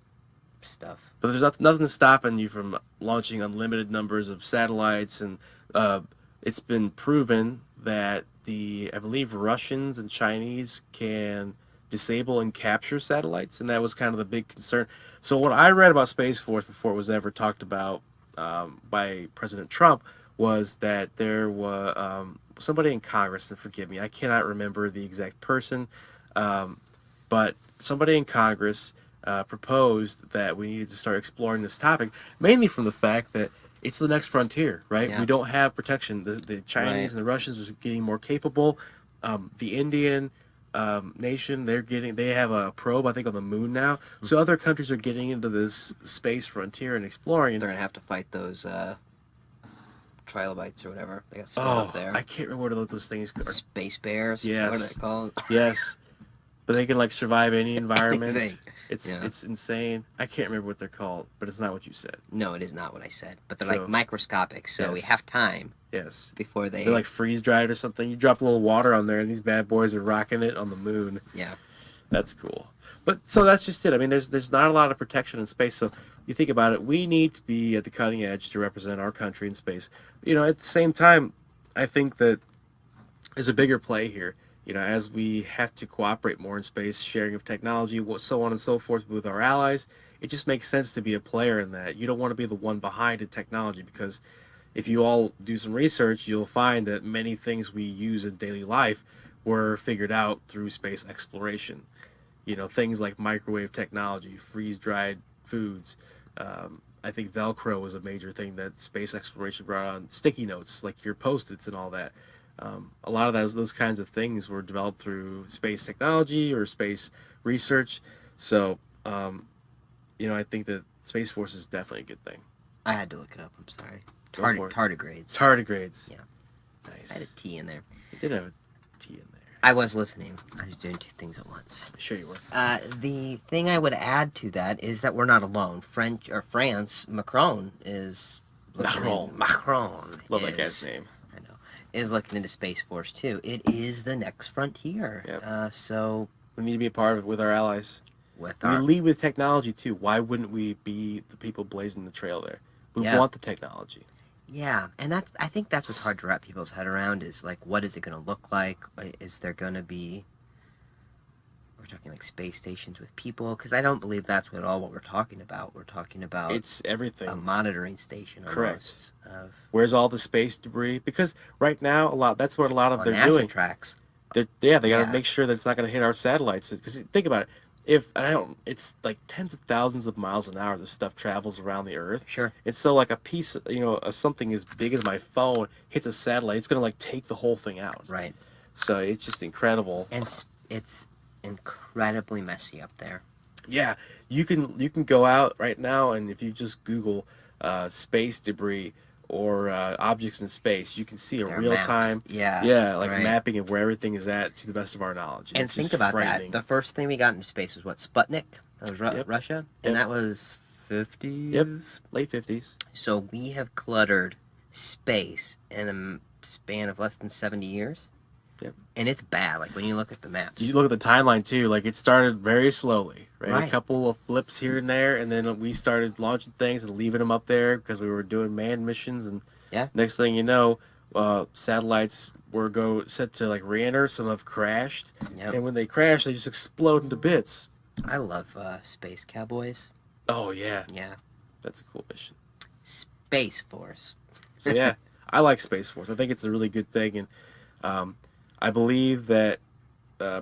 stuff. But there's nothing stopping you from launching unlimited numbers of satellites, and it's been proven that I believe Russians and Chinese can disable and capture satellites, and that was kind of the big concern. So what I read about Space Force before it was ever talked about by President Trump was that there was somebody in Congress, and forgive me, I cannot remember the exact person, but somebody in Congress proposed that we needed to start exploring this topic, mainly from the fact that it's the next frontier, right? Yeah. We don't have protection. The Chinese and the Russians are getting more capable. The Indian nation, they have a probe, I think, on the moon now. So other countries are getting into this space frontier and exploring. They're gonna have to fight those trilobites or whatever they got spawned up there. I can't remember what those things are. Space bears. Yes. What are they called? Yes. But they can survive any environment. Anything. Yeah. It's insane. I can't remember what they're called, but it's not what you said. No, it is not what I said. But they're like So microscopic, so we yes, have time yes. before They're they. like freeze dried or something. You drop a little water on there, and these bad boys are rocking it on the moon. Yeah. That's cool. But so that's just it. I mean, there's not a lot of protection in space. So you think about it, we need to be at the cutting edge to represent our country in space. You know, at the same time, I think that there's a bigger play here. You know, as we have to cooperate more in space, sharing of technology, so on and so forth with our allies, it just makes sense to be a player in that. You don't want to be the one behind in technology because if you all do some research, you'll find that many things we use in daily life were figured out through space exploration. You know, things like microwave technology, freeze dried foods. I think Velcro was a major thing that space exploration brought on. Sticky notes, like your post-its and all that. A lot of those kinds of things were developed through space technology or space research. So, you know, I think that Space Force is definitely a good thing. I had to look it up. I'm sorry. Go for it. Tardigrades. Tardigrades. Yeah. Nice. I had a T in there. It did have a T in there. I was listening. I was doing two things at once. Sure you were. The thing I would add to that is that we're not alone. France, Macron is Macron. Love that guy's name. I know. Is looking into Space Force too. It is the next frontier. Yep. So we need to be a part of it with our allies. with We our lead with technology too. Why wouldn't we be the people blazing the trail there? We want the technology. yeah, and I think that's what's hard to wrap people's head around is like, what is it going to look like? Is there going to be? We're talking like space stations with people, because I don't believe that's what we're talking about. We're talking about It's everything. a monitoring station. Correct. Of Where's all the space debris? Because right now, that's what a lot of on they're NASA doing. tracks. They got to Yeah. make sure that it's not going to hit our satellites. Because think about it, it's like tens of thousands of miles an hour. This stuff travels around the Earth. Sure. And so, like a piece, of something as big as my phone hits a satellite, it's going to like take the whole thing out. Right. So it's just incredible. And it's incredibly messy up there. Yeah, you can go out right now, and if you just Google space debris or objects in space, you can see a There are real maps. time, Yeah. Right. mapping of where everything is at to the best of our knowledge. And It's think just about frightening. that. The first thing we got into space was what? Sputnik? That was Yep. Russia? Yep. And that was 50s? Yep. Late 50s. So we have cluttered space in a span of less than 70 years. Yep. And it's bad, like when you look at the maps. You look at the timeline too. Like it started very slowly, right? Right. A couple of blips here and there, and then we started launching things and leaving them up there because we were doing manned missions. And Yeah. next thing you know, satellites were set to like re-enter. Some have crashed, Yep. and when they crash, they just explode into bits. I love Space Cowboys. Oh yeah, Yeah. that's a cool mission. Space Force. So yeah, I like Space Force. I think it's a really good thing, and I believe that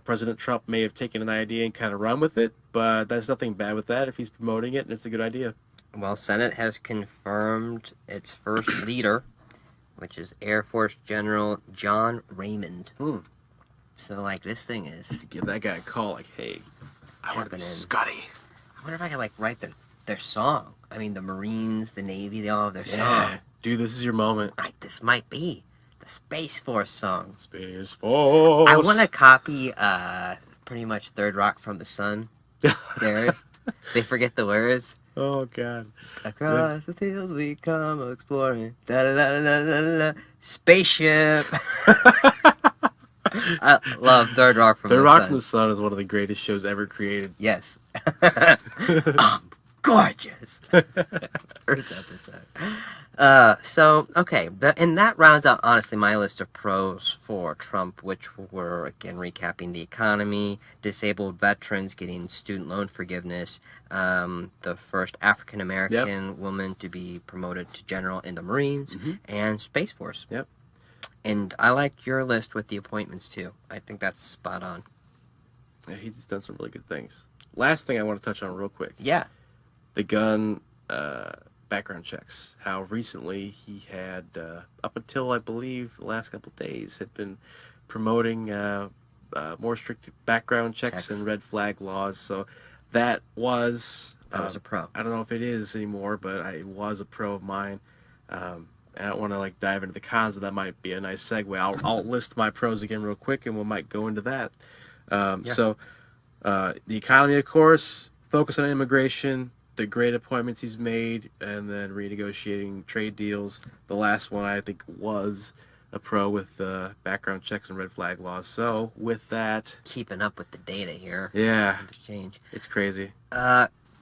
President Trump may have taken an idea and kind of run with it, but there's nothing bad with that if he's promoting it and it's a good idea. Well, Senate has confirmed its first leader, which is Air Force General John Raymond. So, like, this thing is... Give that guy a call, like, hey, I want to be Scotty. I wonder if I could, like, write their song. I mean, the Marines, the Navy, they all have their Yeah, song. dude, this is your moment. Like, this might be the Space Force song. Space Force. I want to copy pretty much Third Rock from the Sun. Theirs. They forget the words. Oh God. Across the fields we come exploring. Da da da da da da. Spaceship. I love Third Rock from the Sun. Third Rock from the Sun is one of the greatest shows ever created. Yes. Gorgeous. First episode. Okay, and that rounds out, honestly, my list of pros for Trump, which were, again, recapping the economy, disabled veterans getting student loan forgiveness, the first African-American woman to be promoted to general in the Marines, and Space Force. Yep. And I liked your list with the appointments, too. I think that's spot on. Yeah, he's done some really good things. Last thing I want to touch on real quick. Yeah. The gun background checks. How recently he had, up until I believe the last couple of days, had been promoting more strict background checks and red flag laws. So that was a pro. I don't know if it is anymore, but it was a pro of mine. I don't want to like dive into the cons, but that might be a nice segue. I'll list my pros again real quick, and we might go into that. So the economy, of course. focus on immigration, the great appointments he's made, and then renegotiating trade deals. The last one I think was a pro with background checks and red flag laws. So with that, Keeping up with the data here. yeah, To change. it's crazy.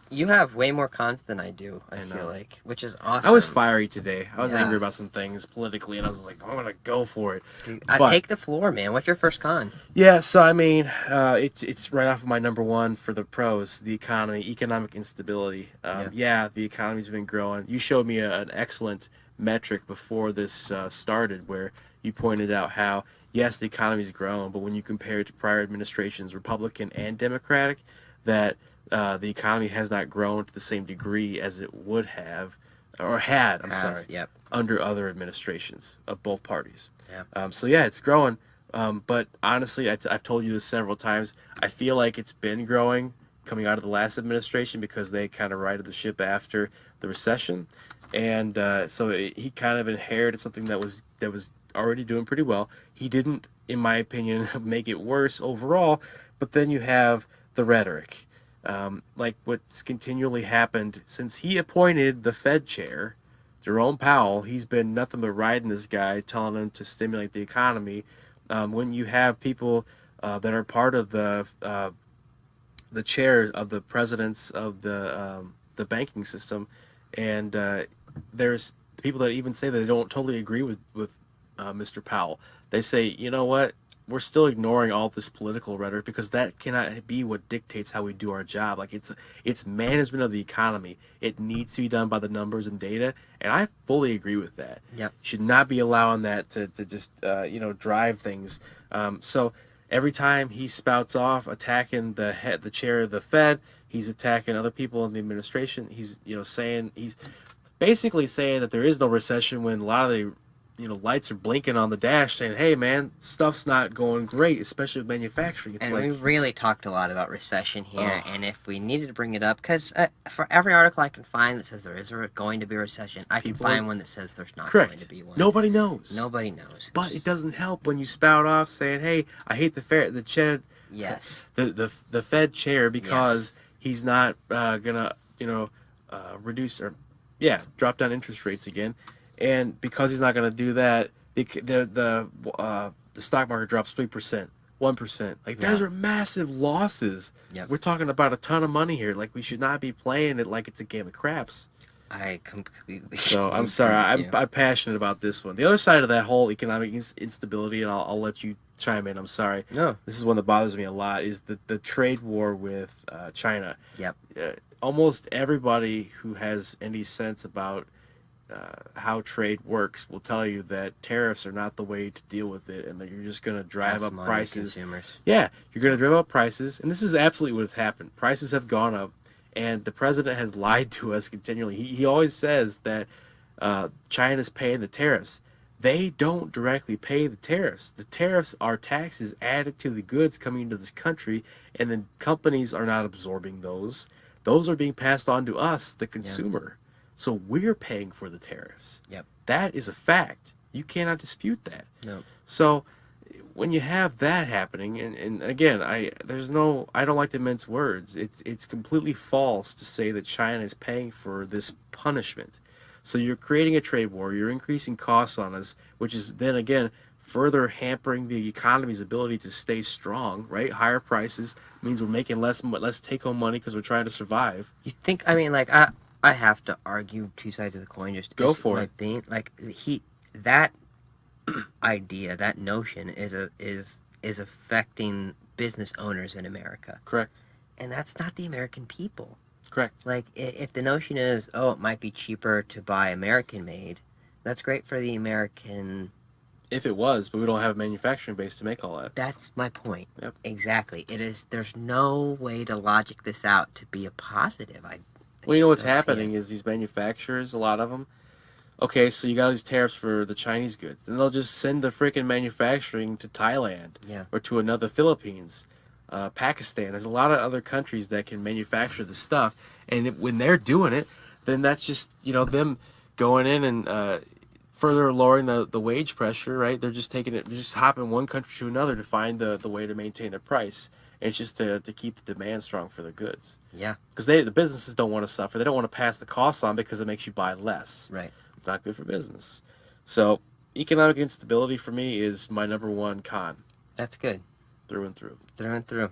You have way more cons than I do, I feel know. like, which is awesome. I was fiery today. I was Yeah. angry about some things politically, and I was like, I'm gonna go for it. Dude, But- take the floor, man. What's your first con? Yeah, so I mean, it's right off of my number one for the pros: the economy, economic instability. Yeah, the economy's been growing. You showed me an excellent metric before this started, where you pointed out how yes, the economy's grown, but when you compare it to prior administrations, Republican and Democratic, that the economy has not grown to the same degree as it would have, or had. Yep. Under other administrations of both parties. Yeah. So yeah, it's growing. But honestly, I've told you this several times. I feel like it's been growing coming out of the last administration because they kind of righted the ship after the recession, and he kind of inherited something that was already doing pretty well. He didn't, in my opinion, make it worse overall. But then you have the rhetoric. Like what's continually happened since he appointed the Fed chair, Jerome Powell. He's been nothing but riding this guy, telling him to stimulate the economy. When you have people that are part of the chair of the presidents of the banking system, and there's people that even say that they don't totally agree with Mr. Powell. They say, you know what? We're still ignoring all this political rhetoric because that cannot be what dictates how we do our job. Like it's management of the economy. It needs to be done by the numbers and data, and I fully agree with that. Yep. Should not be allowing that to just drive things. So every time he spouts off attacking the chair of the Fed, he's attacking other people in the administration. He's he's basically saying that there is no recession when a lot of the lights are blinking on the dash saying, hey, man, stuff's not going great, especially with manufacturing. It's we really talked a lot about recession here, and if we needed to bring it up, because for every article I can find that says there is going to be a recession, I can find one that says there's not going to be one. Nobody knows. Nobody knows. But it doesn't help when you spout off saying, hey, I hate the chair. Yes. The Fed chair because he's not going to, reduce or, drop down interest rates again. And because he's not going to do that, the stock market drops 3%, 1%. Like those are massive losses. Yep. We're talking about a ton of money here. Like we should not be playing it like it's a game of craps. I completely. So I'm sorry. I'm passionate about this one. The other side of that whole economic instability, and I'll let you chime in. I'm sorry. No. This is one that bothers me a lot. Is the trade war with China. Yep. Almost everybody who has any sense about how trade works will tell you that tariffs are not the way to deal with it, and that you're just going to drive up prices. Consumers. Yeah, you're going to drive up prices, and this is absolutely what's happened. Prices have gone up, and the president has lied to us continually. He always says that China's paying the tariffs. They don't directly pay the tariffs. The tariffs are taxes added to the goods coming into this country, and then companies are not absorbing those. Those are being passed on to us, the consumer. So we're paying for the tariffs. Yep. That is a fact. You cannot dispute that. No. So when you have that happening, and again, I don't like to mince words. It's completely false to say that China is paying for this punishment. So you're creating a trade war. You're increasing costs on us, which is then again further hampering the economy's ability to stay strong. Right? Higher prices means we're making less take-home money because we're trying to survive. You think? I mean, like I have to argue two sides of the coin. Just go for it. Being like that idea, that notion is affecting business owners in America. Correct. And that's not the American people. Correct. Like if the notion is, oh, it might be cheaper to buy American made, that's great for the American. If it was, but we don't have a manufacturing base to make all that. That's my point. Yep. Exactly. It is. There's no way to logic this out to be a positive. Well, you know what's happening is these manufacturers, a lot of them, okay, so you got all these tariffs for the Chinese goods. Then they'll just send the freaking manufacturing to Thailand or to another Philippines, Pakistan. There's a lot of other countries that can manufacture the stuff. And when they're doing it, then that's just, them going in and further lowering the wage pressure, right? They're just taking it, just hopping one country to another to find the way to maintain their price. It's just to keep the demand strong for their goods. Yeah. Because the businesses don't want to suffer. They don't want to pass the costs on because it makes you buy less. Right. It's not good for business. So economic instability for me is my number one con. That's good. Through and through. Through and through.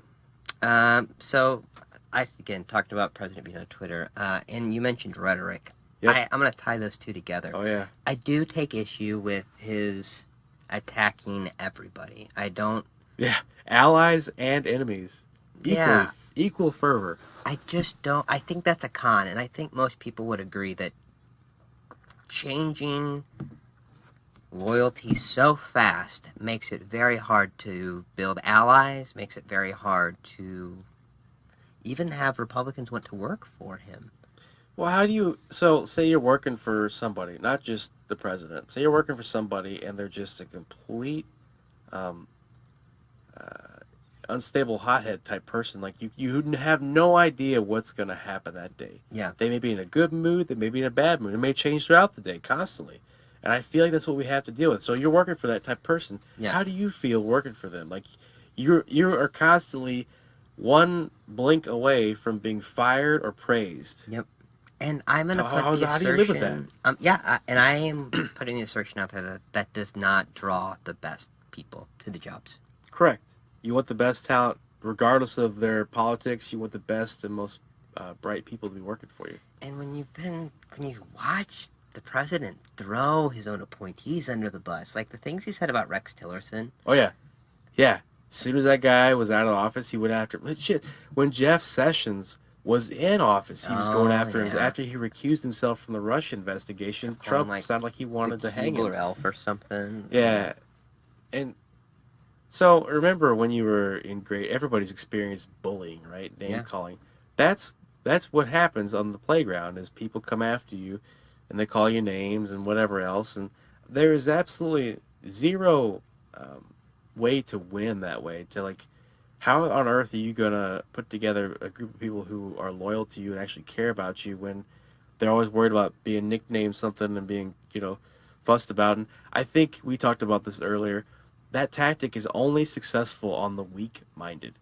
So I again talked about President being on Twitter, and you mentioned rhetoric. Yep. I'm going to tie those two together. Oh yeah. I do take issue with his attacking everybody. I don't. Yeah. Allies and enemies. Yeah. Equal fervor. I just don't. I think that's a con, and I think most people would agree that changing loyalty so fast makes it very hard to build allies, makes it very hard to even have Republicans want to work for him. Well, how do you... So, say you're working for somebody, not just the president. Say you're working for somebody and they're just a complete um, unstable hothead type person. Like, you have no idea what's going to happen that day. Yeah. They may be in a good mood, they may be in a bad mood. It may change throughout the day, constantly. And I feel like that's what we have to deal with. So you're working for that type of person. Yeah. How do you feel working for them? Like, you are constantly one blink away from being fired or praised. Yep. And I'm going to put the assertion... How do you live with that? And I am putting the assertion out there that that does not draw the best people to the jobs. Correct. You want the best talent, regardless of their politics. You want the best and most bright people to be working for you. And when you watch the president throw his own appointees under the bus, like the things he said about Rex Tillerson. Oh yeah, yeah. As soon as that guy was out of office, he went after him. Shit, when Jeff Sessions was in office, he was going after him after he recused himself from the Russia investigation. Trump sounded like he wanted to hang him. Elf or something. Yeah, and so remember when you were in grade, everybody's experienced bullying, right? Name calling. That's what happens on the playground. Is people come after you, and they call you names and whatever else, and there is absolutely zero way to win that way. To like, how on earth are you gonna put together a group of people who are loyal to you and actually care about you when they're always worried about being nicknamed something and being, fussed about? And I think we talked about this earlier. That tactic is only successful on the weak-minded.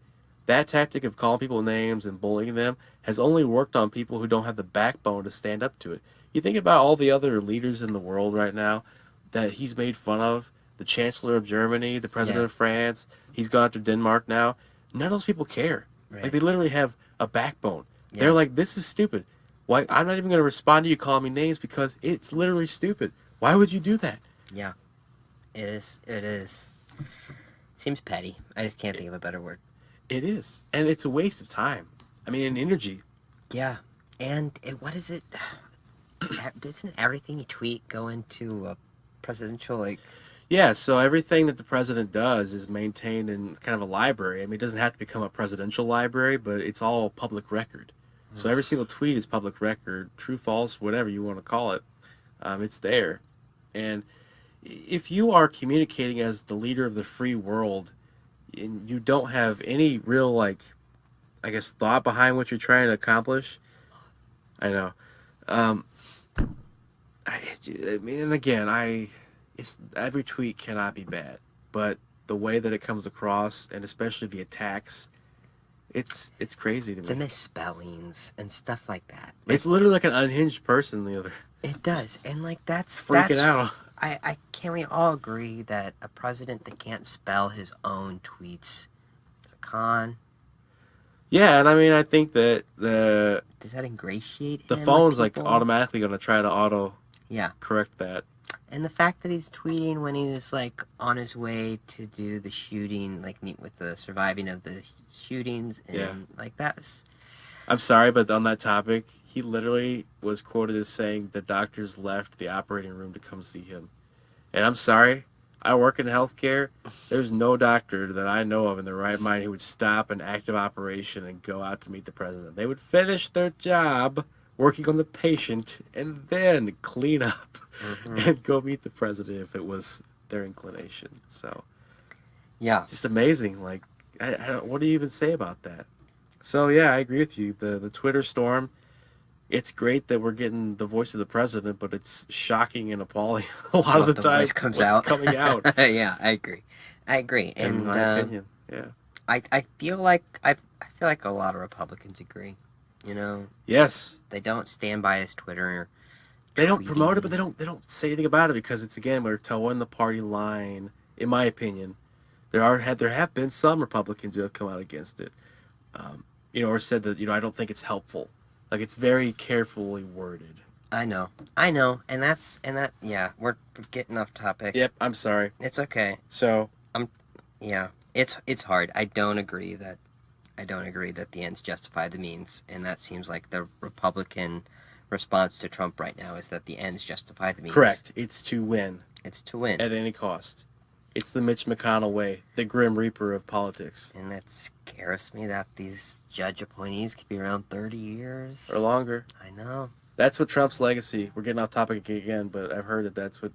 That tactic of calling people names and bullying them has only worked on people who don't have the backbone to stand up to it. You think about all the other leaders in the world right now that he's made fun of, the Chancellor of Germany, the President of France, he's gone after Denmark now. None of those people care. Right. Like, they literally have a backbone. Yeah. They're like, this is stupid. Why? I'm not even going to respond to you calling me names because it's literally stupid. Why would you do that? Yeah. It is. Seems petty. I just can't think of a better word. It is. And it's a waste of time. I mean, and energy. Yeah. And what is it? Doesn't everything you tweet go into a presidential, Yeah, so everything that the president does is maintained in kind of a library. I mean, it doesn't have to become a presidential library, but it's all public record. So every single tweet is public record, true, false, whatever you want to call it. It's there. And if you are communicating as the leader of the free world and you don't have any real, thought behind what you're trying to accomplish, I know. I mean, and again, every tweet cannot be bad, but the way that it comes across, and especially the attacks, it's crazy to me. the misspellings and stuff like that. It's literally like an unhinged person. It does, and that's freaking out. Can we all agree that a president that can't spell his own tweets is a con? Yeah, and I mean, I think that Does that ingratiate the him phone's with people? automatically going to try to correct that. And the fact that he's tweeting when he's on his way to do the shooting, meet with the surviving of the shootings, and that's. I'm sorry, but on that topic, he literally was quoted as saying the doctors left the operating room to come see him. And I'm sorry, I work in healthcare. There's no doctor that I know of in their right mind who would stop an active operation and go out to meet the president. They would finish their job working on the patient and then clean up and go meet the president if it was their inclination. So, yeah, it's just amazing. I don't, what do you even say about that? So yeah, I agree with you. The Twitter storm, it's great that we're getting the voice of the president, but it's shocking and appalling a lot of the time comes out. coming out. Yeah, I agree. In my opinion, yeah. I feel like I feel like a lot of Republicans agree. You know, Yes. they don't stand by his Twitter. They don't promote it, Tweeting. but they don't say anything about it because it's again we're towing the party line. In my opinion, there have been some Republicans who have come out against it, or said that I don't think it's helpful. Like it's very carefully worded. I know, and yeah, we're getting off topic. Yep, I'm sorry. It's okay. So Yeah, it's hard. I don't agree that the ends justify the means, and that seems like the Republican response to Trump right now is that the ends justify the means. correct. It's to win It's to win, at any cost. It's the Mitch McConnell way, the Grim Reaper of politics, and it scares me that these judge appointees could be around 30 years or longer. I know. That's what Trump's legacy. We're getting off topic again, but I've heard that that's what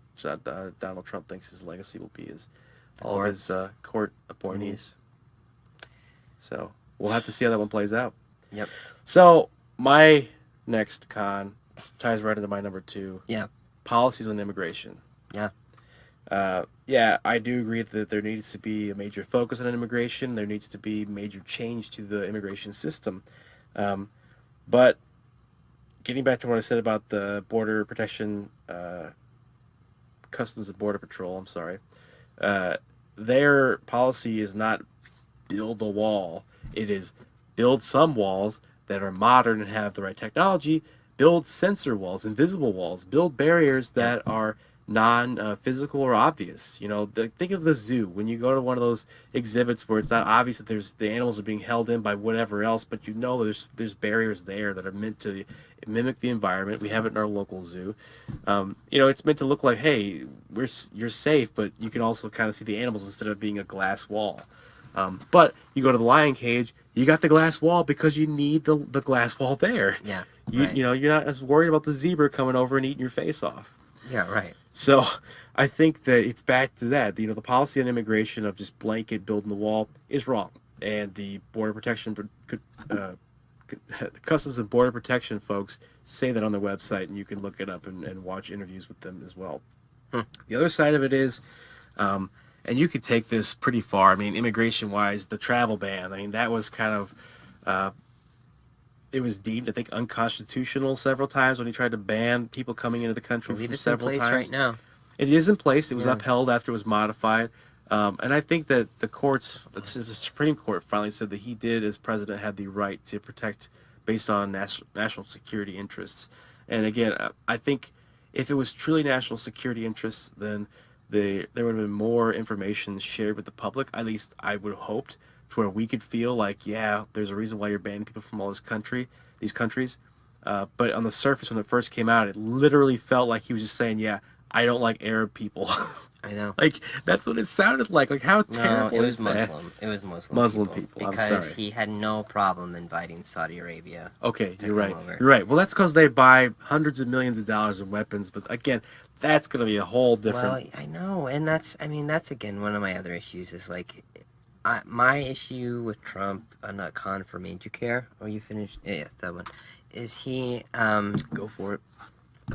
Donald Trump thinks his legacy will be is all of his court appointees. So we'll have to see how that one plays out. Yep. So my next con ties right into my number 2. Yeah. Policies on immigration. Yeah. Yeah, I do agree that there needs to be a major focus on immigration. There needs to be major change to the immigration system. But getting back to what I said about the border protection, Customs and Border Patrol, I'm sorry, their policy is not build a wall. It is build some walls that are modern and have the right technology, build sensor walls, invisible walls, build barriers that are non-physical or obvious. Think of the zoo. When you go to one of those exhibits where it's not obvious that the animals are being held in by whatever else, but there's barriers there that are meant to mimic the environment. We have it in our local zoo. It's meant to look like, hey, you're safe, but you can also kind of see the animals instead of being a glass wall. But you go to the lion cage, you got the glass wall because you need the glass wall there. Yeah. You're not as worried about the zebra coming over and eating your face off. Yeah, right. So I think that it's back to that. The policy on immigration of just blanket building the wall is wrong. And the border protection, the Customs and Border Protection folks say that on their website, and you can look it up and watch interviews with them as well. The other side of it is, and you could take this pretty far. I mean, immigration-wise, the travel ban. I mean, that was kind of, it was deemed, I think, unconstitutional several times when he tried to ban people coming into the country I believe from it's several in place times. right now. It is in place. It was upheld after it was modified. And I think that the Supreme Court finally said that he did, as president, had the right to protect based on national security interests. And again, I think if it was truly national security interests, then there would have been more information shared with the public. At least I would have hoped, to where we could feel like, yeah, there's a reason why you're banning people from all these countries. But on the surface, when it first came out, it literally felt like he was just saying, yeah, I don't like Arab people. I know. Like, that's what it sounded like. Like, how terrible it was is that? Muslim. It was Muslim people. I'm Because sorry. he had no problem inviting Saudi Arabia. Okay, to you're come right. over. You're right. Well, that's because they buy hundreds of millions of dollars in weapons. But again, that's going to be a whole different. Well, I know, and that's again one of my other issues is like, my issue with Trump, not con for me. Do you care? Or you finished? Yeah, that one. Is he? Go for it.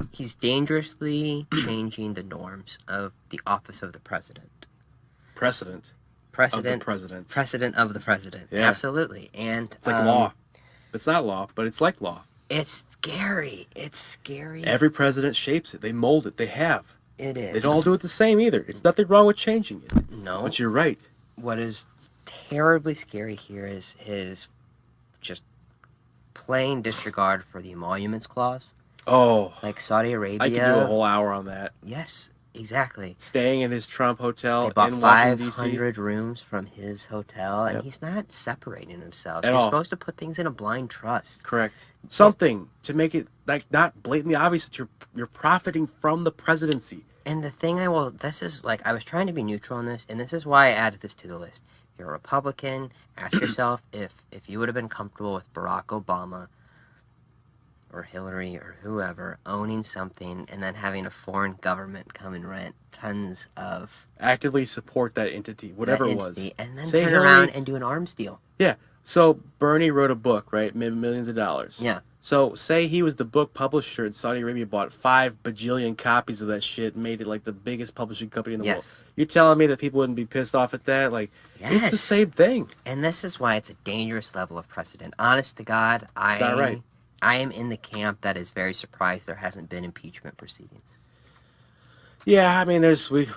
He's dangerously changing the norms of the office of the president. Precedent. Of the president. Precedent of the president. Yeah. Absolutely. And It's like law. It's not law, but it's like law. It's scary. It's scary. Every president shapes it. They mold it. They have. It is. They don't all do it the same either. It's nothing wrong with changing it. No. But you're right. What is terribly scary here is his just plain disregard for the emoluments clause. Oh. Like Saudi Arabia. I could do a whole hour on that. Yes, exactly. Staying in his Trump hotel They bought in Washington, D.C. 500 rooms from his hotel, and Yep. he's not separating himself. At You're all. supposed to put things in a blind trust. Correct. Something to make it like not blatantly obvious that you're profiting from the presidency. And the thing this is like, I was trying to be neutral on this, and this is why I added this to the list. You're a Republican. Ask yourself if you would have been comfortable with Barack Obama or Hillary or whoever owning something and then having a foreign government come and rent tons of Actively support that entity, whatever that it was. entity, and then Say turn Hillary- around and do an arms deal. Yeah. So Bernie wrote a book, right? Millions of dollars. Yeah. So, say he was the book publisher and Saudi Arabia bought 5 bajillion copies of that shit and made it like the biggest publishing company in the world. Yes. You're telling me that people wouldn't be pissed off at that? Like, it's the Yes. same thing. And this is why it's a dangerous level of precedent. Honest to God, It's not right. I am in the camp that is very surprised there hasn't been impeachment proceedings. Yeah, I mean,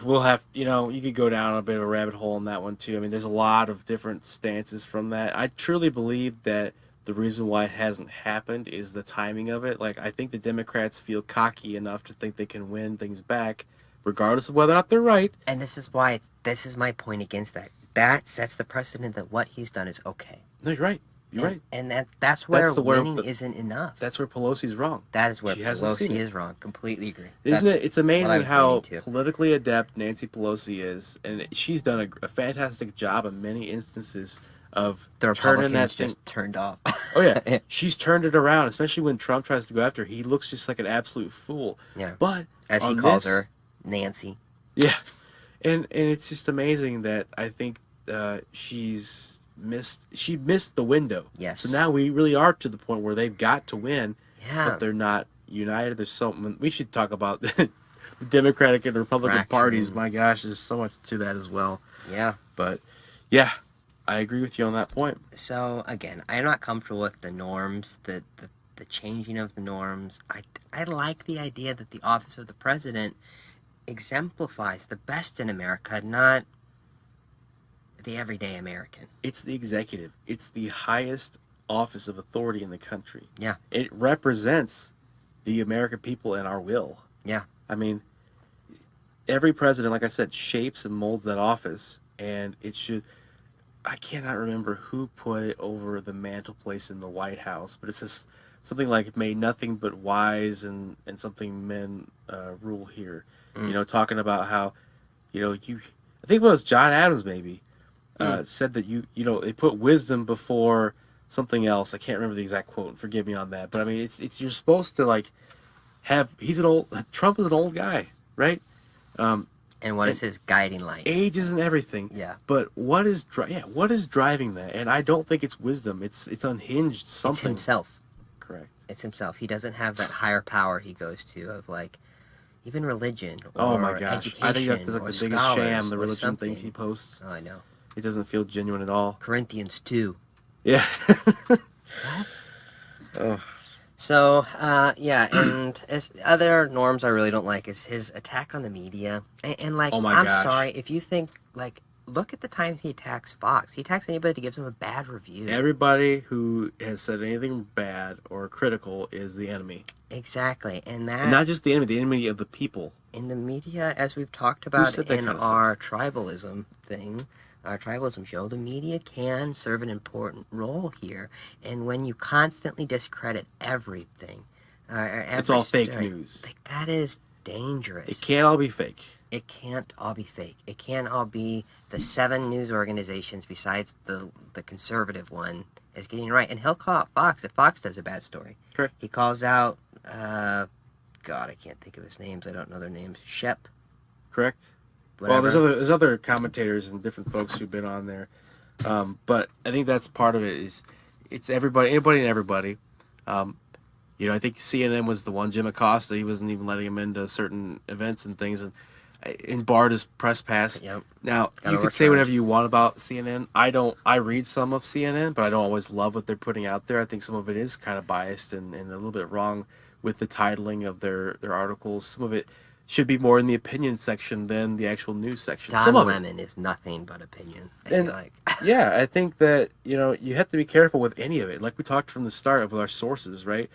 we'll have, you could go down a bit of a rabbit hole on that one too. I mean, there's a lot of different stances from that. I truly believe that the reason why it hasn't happened is the timing of it. Like, I think the Democrats feel cocky enough to think they can win things back, regardless of whether or not they're right. And this is why, this is my point against that. That sets the precedent that what he's done is okay. No, you're right. You're right. And that's where where winning isn't enough. That's where Pelosi's wrong. That is where She hasn't seen Pelosi it. is wrong. Completely agree. Isn't it? It's amazing how leaning to. politically adept Nancy Pelosi is, and she's done a fantastic job in many instances of The turning that Republicans thing. just turned off. Oh yeah, she's turned it around. Especially when Trump tries to go after her, he looks just like an absolute fool. Yeah. But As he on calls this- her, Nancy. Yeah, and it's just amazing that I think she missed the window. Yes. So now we really are to the point where they've got to win, Yeah. but they're not united. There's something we should talk about the Democratic and Republican Fracturing. parties. My gosh, there's so much to that as well. Yeah. But yeah, I agree with you on that point. So again, I'm not comfortable with the norms, the changing of the norms. I like the idea that the office of the president exemplifies the best in America, not the everyday American. It's the executive. It's the highest office of authority in the country. Yeah. It represents the American people and our will. Yeah. I mean, every president, like I said, shapes and molds that office, and it should. I cannot remember who put it over the mantelpiece in the White House, but it says something like "May nothing but wise and something men rule here." Talking about how, I think it was John Adams maybe said that they put wisdom before something else. I can't remember the exact quote. Forgive me on that, but I mean, it's you're supposed to like have. Trump is an old guy, right? And what is his guiding light? Age isn't everything. Yeah. But what is driving that? And I don't think it's wisdom. It's unhinged something. It's himself. Correct. It's himself. He doesn't have that higher power he goes to of like even religion or Oh my gosh. education I think that's like or the biggest sham, scholars the or religion something. things he posts. Oh, I know. It doesn't feel genuine at all. Corinthians 2. Yeah. What? Oh. So, yeah, and other norms I really don't like is his attack on the media. And like, Oh my I'm gosh. sorry, if you think, like, look at the times he attacks Fox. He attacks anybody that gives him a bad review. Everybody who has said anything bad or critical is the enemy. Exactly, and that... And not just the enemy of the people. in the media, as we've talked about said that in kind of our tribalism thing, our tribalism show, the media can serve an important role here. And when you constantly discredit everything, It's all fake news. like that is dangerous. It can't all be fake. It can't all be fake. It can't all be the 7 news organizations besides the conservative one is getting it right. And he'll call out Fox if Fox does a bad story. Correct. He calls out, God, I can't think of his names. I don't know their names. Shep. Correct. Whatever. Well, there's other commentators and different folks who've been on there, but I think that's part of it. Is it's anybody and everybody. I think CNN was the one. Jim Acosta, he wasn't even letting him into certain events and things, and barred his press pass. Yep. Now Got you can say whatever you want about CNN. I read some of CNN, but I don't always love what they're putting out there. I think some of it is kind of biased and a little bit wrong with the titling of their articles. Some of it should be more in the opinion section than the actual news section. Don Some of it. Lemon is nothing but opinion. I And- feel like. Yeah, I think that, you have to be careful with any of it. Like we talked from the start of our sources, right?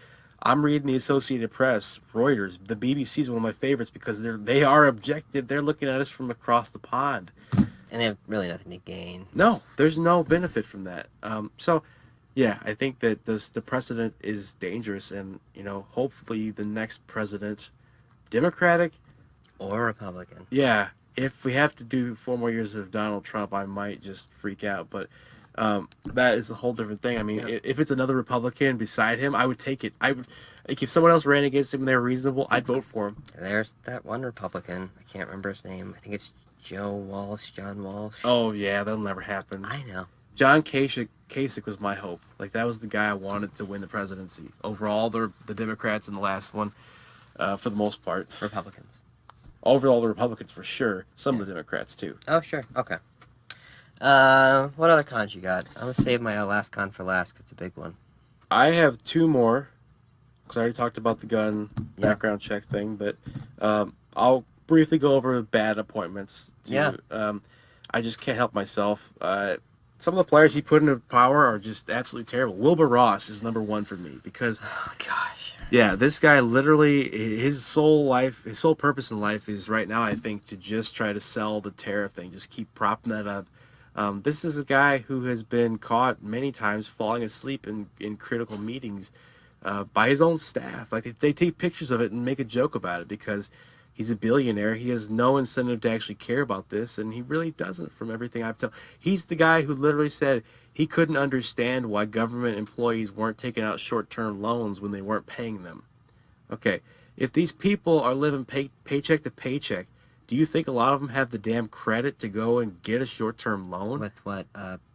I'm reading the Associated Press, Reuters, the BBC is one of my favorites because they are objective. They're looking at us from across the pond. And they have really nothing to gain. No, there's no benefit from that. So, yeah, I think that the precedent is dangerous, and hopefully the next president, Democratic, Or Republican. yeah. If we have to do 4 more years of Donald Trump, I might just freak out. But that is a whole different thing. I mean, Yeah. if it's another Republican beside him, I would take it. Like if someone else ran against him and they were reasonable, I'd vote for him. There's that one Republican. I can't remember his name. I think it's John Walsh. Oh yeah, that'll never happen. I know. John Kasich was my hope. Like that was the guy I wanted to win the presidency over all the Democrats in the last one, for the most part. Republicans. Over all the Republicans for sure. Some Yeah. of the Democrats too. Oh, sure. Okay. What other cons you got? I'm gonna save my last con for last 'cause it's a big one. I have two more because I already talked about the gun Yeah. background check thing, but I'll briefly go over bad appointments. Yeah. I just can't help myself. Some of the players he put into power are just absolutely terrible. Wilbur Ross is number one for me because, Oh gosh. yeah, this guy literally his sole purpose in life is right now, I think, to just try to sell the tariff thing, just keep propping that up. This is a guy who has been caught many times falling asleep in critical meetings by his own staff. Like they take pictures of it and make a joke about it because he's a billionaire. He has no incentive to actually care about this, and he really doesn't. From everything I've told, he's the guy who literally said he couldn't understand why government employees weren't taking out short-term loans when they weren't paying them. Okay, if these people are living paycheck to paycheck, do you think a lot of them have the damn credit to go and get a short-term loan? With what,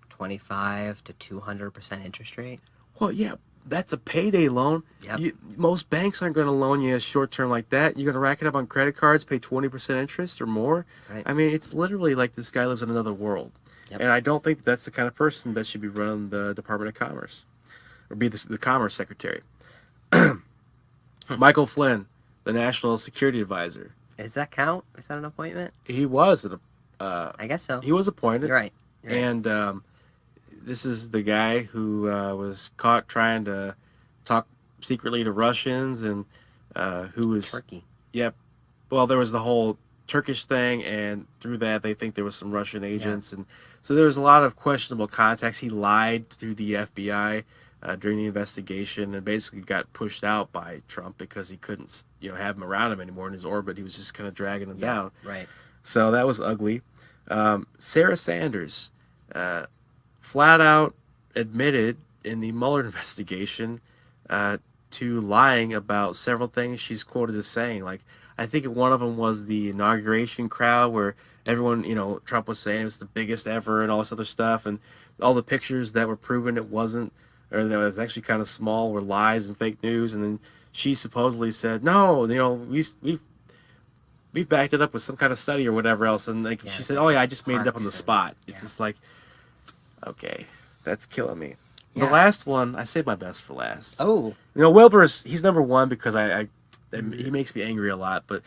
25 to 200% interest rate? Well, yeah, that's a payday loan. Yep. Most banks aren't going to loan you a short term like that. You're going to rack it up on credit cards, pay 20% interest or more. Right. I mean, it's literally like this guy lives in another world. Yep. And I don't think that's the kind of person that should be running the Department of Commerce or be the Commerce Secretary. Michael Flynn, the National Security Advisor. Does that count? Is that an appointment? He was I guess so. he was appointed. You're right. You're right. And this is the guy who was caught trying to talk secretly to Russians and who was Turkey. Yep. Well, there was the whole Turkish thing, and through that they think there was some Russian agents, and so there was a lot of questionable contacts. He lied to the FBI during the investigation, and basically got pushed out by Trump because he couldn't, have him around him anymore in his orbit. He was just kind of dragging him down. Right. So that was ugly. Sarah Sanders, flat out admitted in the Mueller investigation to lying about several things she's quoted as saying. Like, I think one of them was the inauguration crowd where everyone, Trump was saying it was the biggest ever and all this other stuff. And all the pictures that were proven it wasn't, or that it was actually kind of small, were lies and fake news. And then she supposedly said, no, we've backed it up with some kind of study or whatever else. And she said, oh yeah, I just made it up on the spot. It's just like, okay, that's killing me. Yeah. The last one, I saved my best for last. Oh. Wilbur he's number one because he makes me angry a lot. But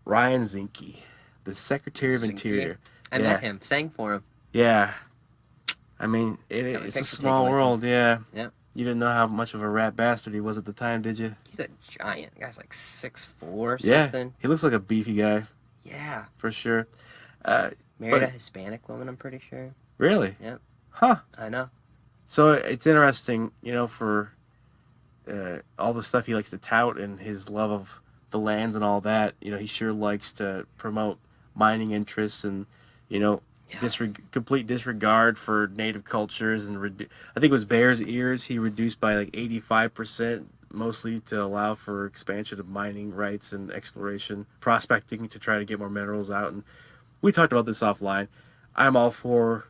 Ryan Zinke, the Secretary of Interior. I met him, sang for him. Yeah. I mean, it's a small world, yeah. Yep. You didn't know how much of a rat bastard he was at the time, did you? He's a giant. The guy's like 6'4" or Yeah, something. he looks like a beefy guy. Yeah. For sure. Married a Hispanic woman, I'm pretty sure. Really? Yep. Huh. I know. So it's interesting, for all the stuff he likes to tout and his love of the lands and all that. He sure likes to promote mining interests and, complete disregard for native cultures. And I think it was Bears Ears he reduced by like 85%, mostly to allow for expansion of mining rights and exploration, prospecting to try to get more minerals out. And we talked about this offline. I'm all for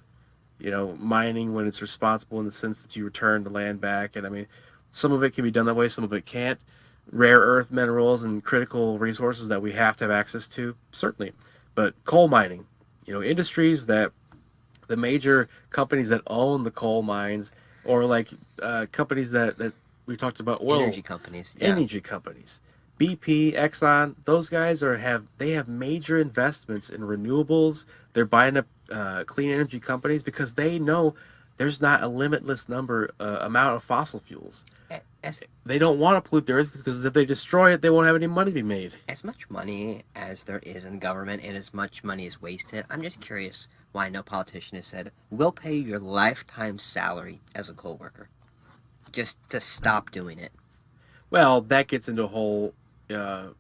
mining when it's responsible in the sense that you return the land back. And I mean, some of it can be done that way, some of it can't. Rare earth minerals and critical resources that we have to have access to, certainly. But coal mining, industries that the major companies that own the coal mines, or like companies that we talked about, oil Energy companies. Yeah. energy companies, BP, Exxon, those guys have major investments in renewables. They're buying up clean energy companies because they know there's not a limitless amount of fossil fuels. They don't want to pollute the earth because if they destroy it, they won't have any money to be made. As much money as there is in government and as much money is wasted, I'm just curious why no politician has said, we'll pay you your lifetime salary as a coal worker. Just to stop doing it. Well, that gets into a whole the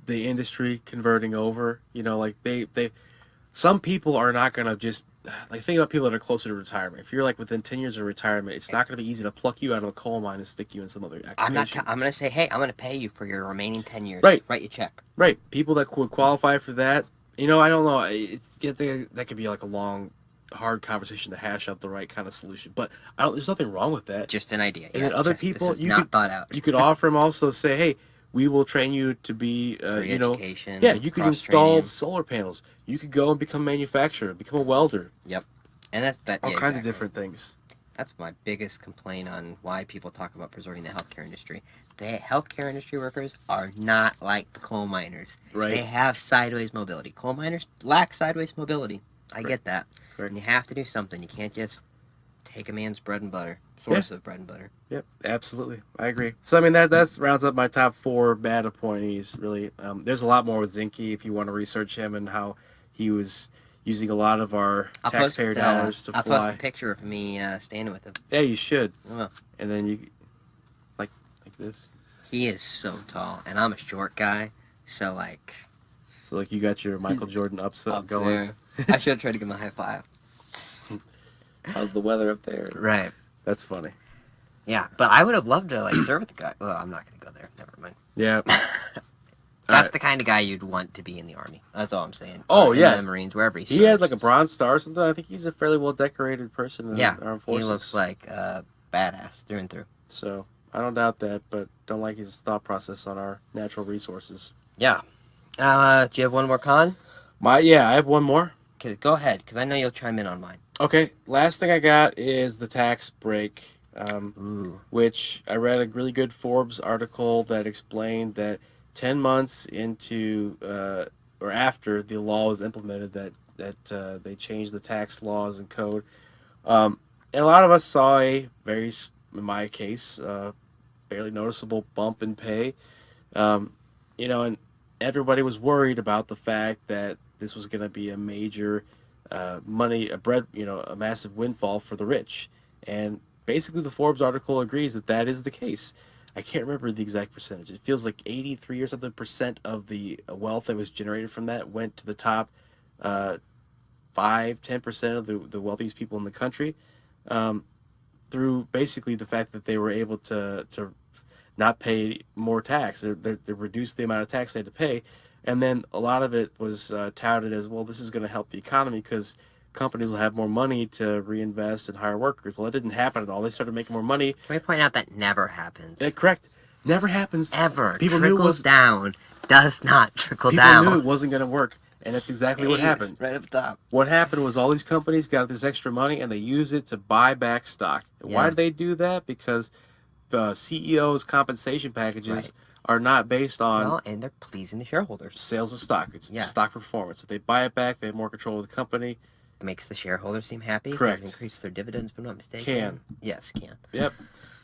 industry converting over. Like they some people are not going to just, like, think about people that are closer to retirement. If you're like within 10 years of retirement, it's not going to be easy to pluck you out of a coal mine and stick you in some other occupation. I'm going to say, hey, I'm going to pay you for your remaining 10 years. Right. Write your check. Right. People that would qualify for that, I don't know. That could be like a long hard conversation to hash out the right kind of solution. But there's nothing wrong with that. Just an idea. And Yeah, then other this people, is not thought out. you could offer them also say, hey, we will train you to be, Free education. yeah, you could install cross-training. solar panels. You could go and become a manufacturer, become a welder. Yep. And that's All yeah, kinds exactly. of different things. That's my biggest complaint on why people talk about preserving the healthcare industry. The healthcare industry workers are not like the coal miners. Right. They have sideways mobility. Coal miners lack sideways mobility. I Correct. get that. Correct. And you have to do something. You can't just take a man's bread and butter, source of bread and butter. Yep, absolutely. I agree. So, I mean, that rounds up my top 4 bad appointees, really. There's a lot more with Zinke if you want to research him and how he was using a lot of our taxpayer dollars to I'll fly. post a picture of me standing with him. Yeah, you should. Oh. And then you, like this. He is so tall, and I'm a short guy, so like So, like, you got your Michael Jordan upset up going. there. I should have tried to give him a high five. How's the weather up there? Right. That's funny. Yeah, but I would have loved to like serve with the guy. Well, I'm not gonna go there. Never mind. Yeah. That's right. the kind of guy you'd want to be in the army. That's all I'm saying. Oh, Or in yeah. the Marines, wherever he He had serves. like a Bronze Star or something. I think he's a fairly well decorated person in Yeah, the armed he forces. looks like badass through and through. So I don't doubt that, but don't like his thought process on our natural resources. Yeah. Do you have one more con? I have one more. Okay, go ahead, because I know you'll chime in on mine. Okay, last thing I got is the tax break, Ooh. which I read a really good Forbes article that explained that 10 months into or after the law was implemented, that they changed the tax laws and code, and a lot of us saw a very, in my case, barely noticeable bump in pay, and everybody was worried about the fact that this was going to be a major a massive windfall for the rich. And basically the Forbes article agrees that is the case. I can't remember the exact percentage. It feels like 83 or something percent of the wealth that was generated from that went to the top 5-10% of the wealthiest people in the country, through basically the fact that they were able to not pay more tax. They reduced the amount of tax they had to pay. And then a lot of it was touted as, well, this is going to help the economy because companies will have more money to reinvest and hire workers. Well, it didn't happen at all. They started making more money. Can we point out that never happens? Correct. Never happens. Ever. People Trickles down does not trickle down. People knew it wasn't going to work. And that's exactly what happened. Right up top. What happened was all these companies got this extra money and they used it to buy back stock. And why did they do that? Because the CEO's compensation packages are not based on and they're pleasing the shareholders. sales of stock. It's stock performance. If they buy it back, they have more control of the company. It makes the shareholders seem happy. Correct. Does increase their dividends, if I'm not mistaken. Can. Yes, can. Yep.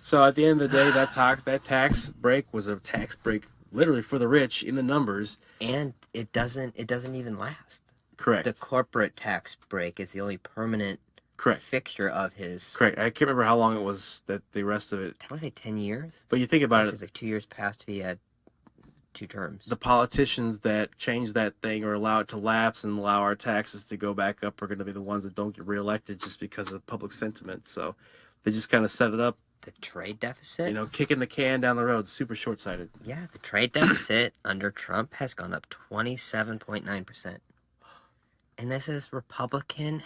So at the end of the day, that tax break was a tax break literally for the rich in the numbers. And it doesn't even last. Correct. The corporate tax break is the only permanent fixture of his. Correct. I can't remember how long it was that the rest of it. I want to say 10 years. But you think about it. It's like 2 years past he had 2 terms. The politicians that change that thing or allow it to lapse and allow our taxes to go back up are going to be the ones that don't get reelected just because of public sentiment. So they just kind of set it up. The trade deficit? Kicking the can down the road. Super short-sighted. Yeah, the trade deficit under Trump has gone up 27.9%. And this is Republican,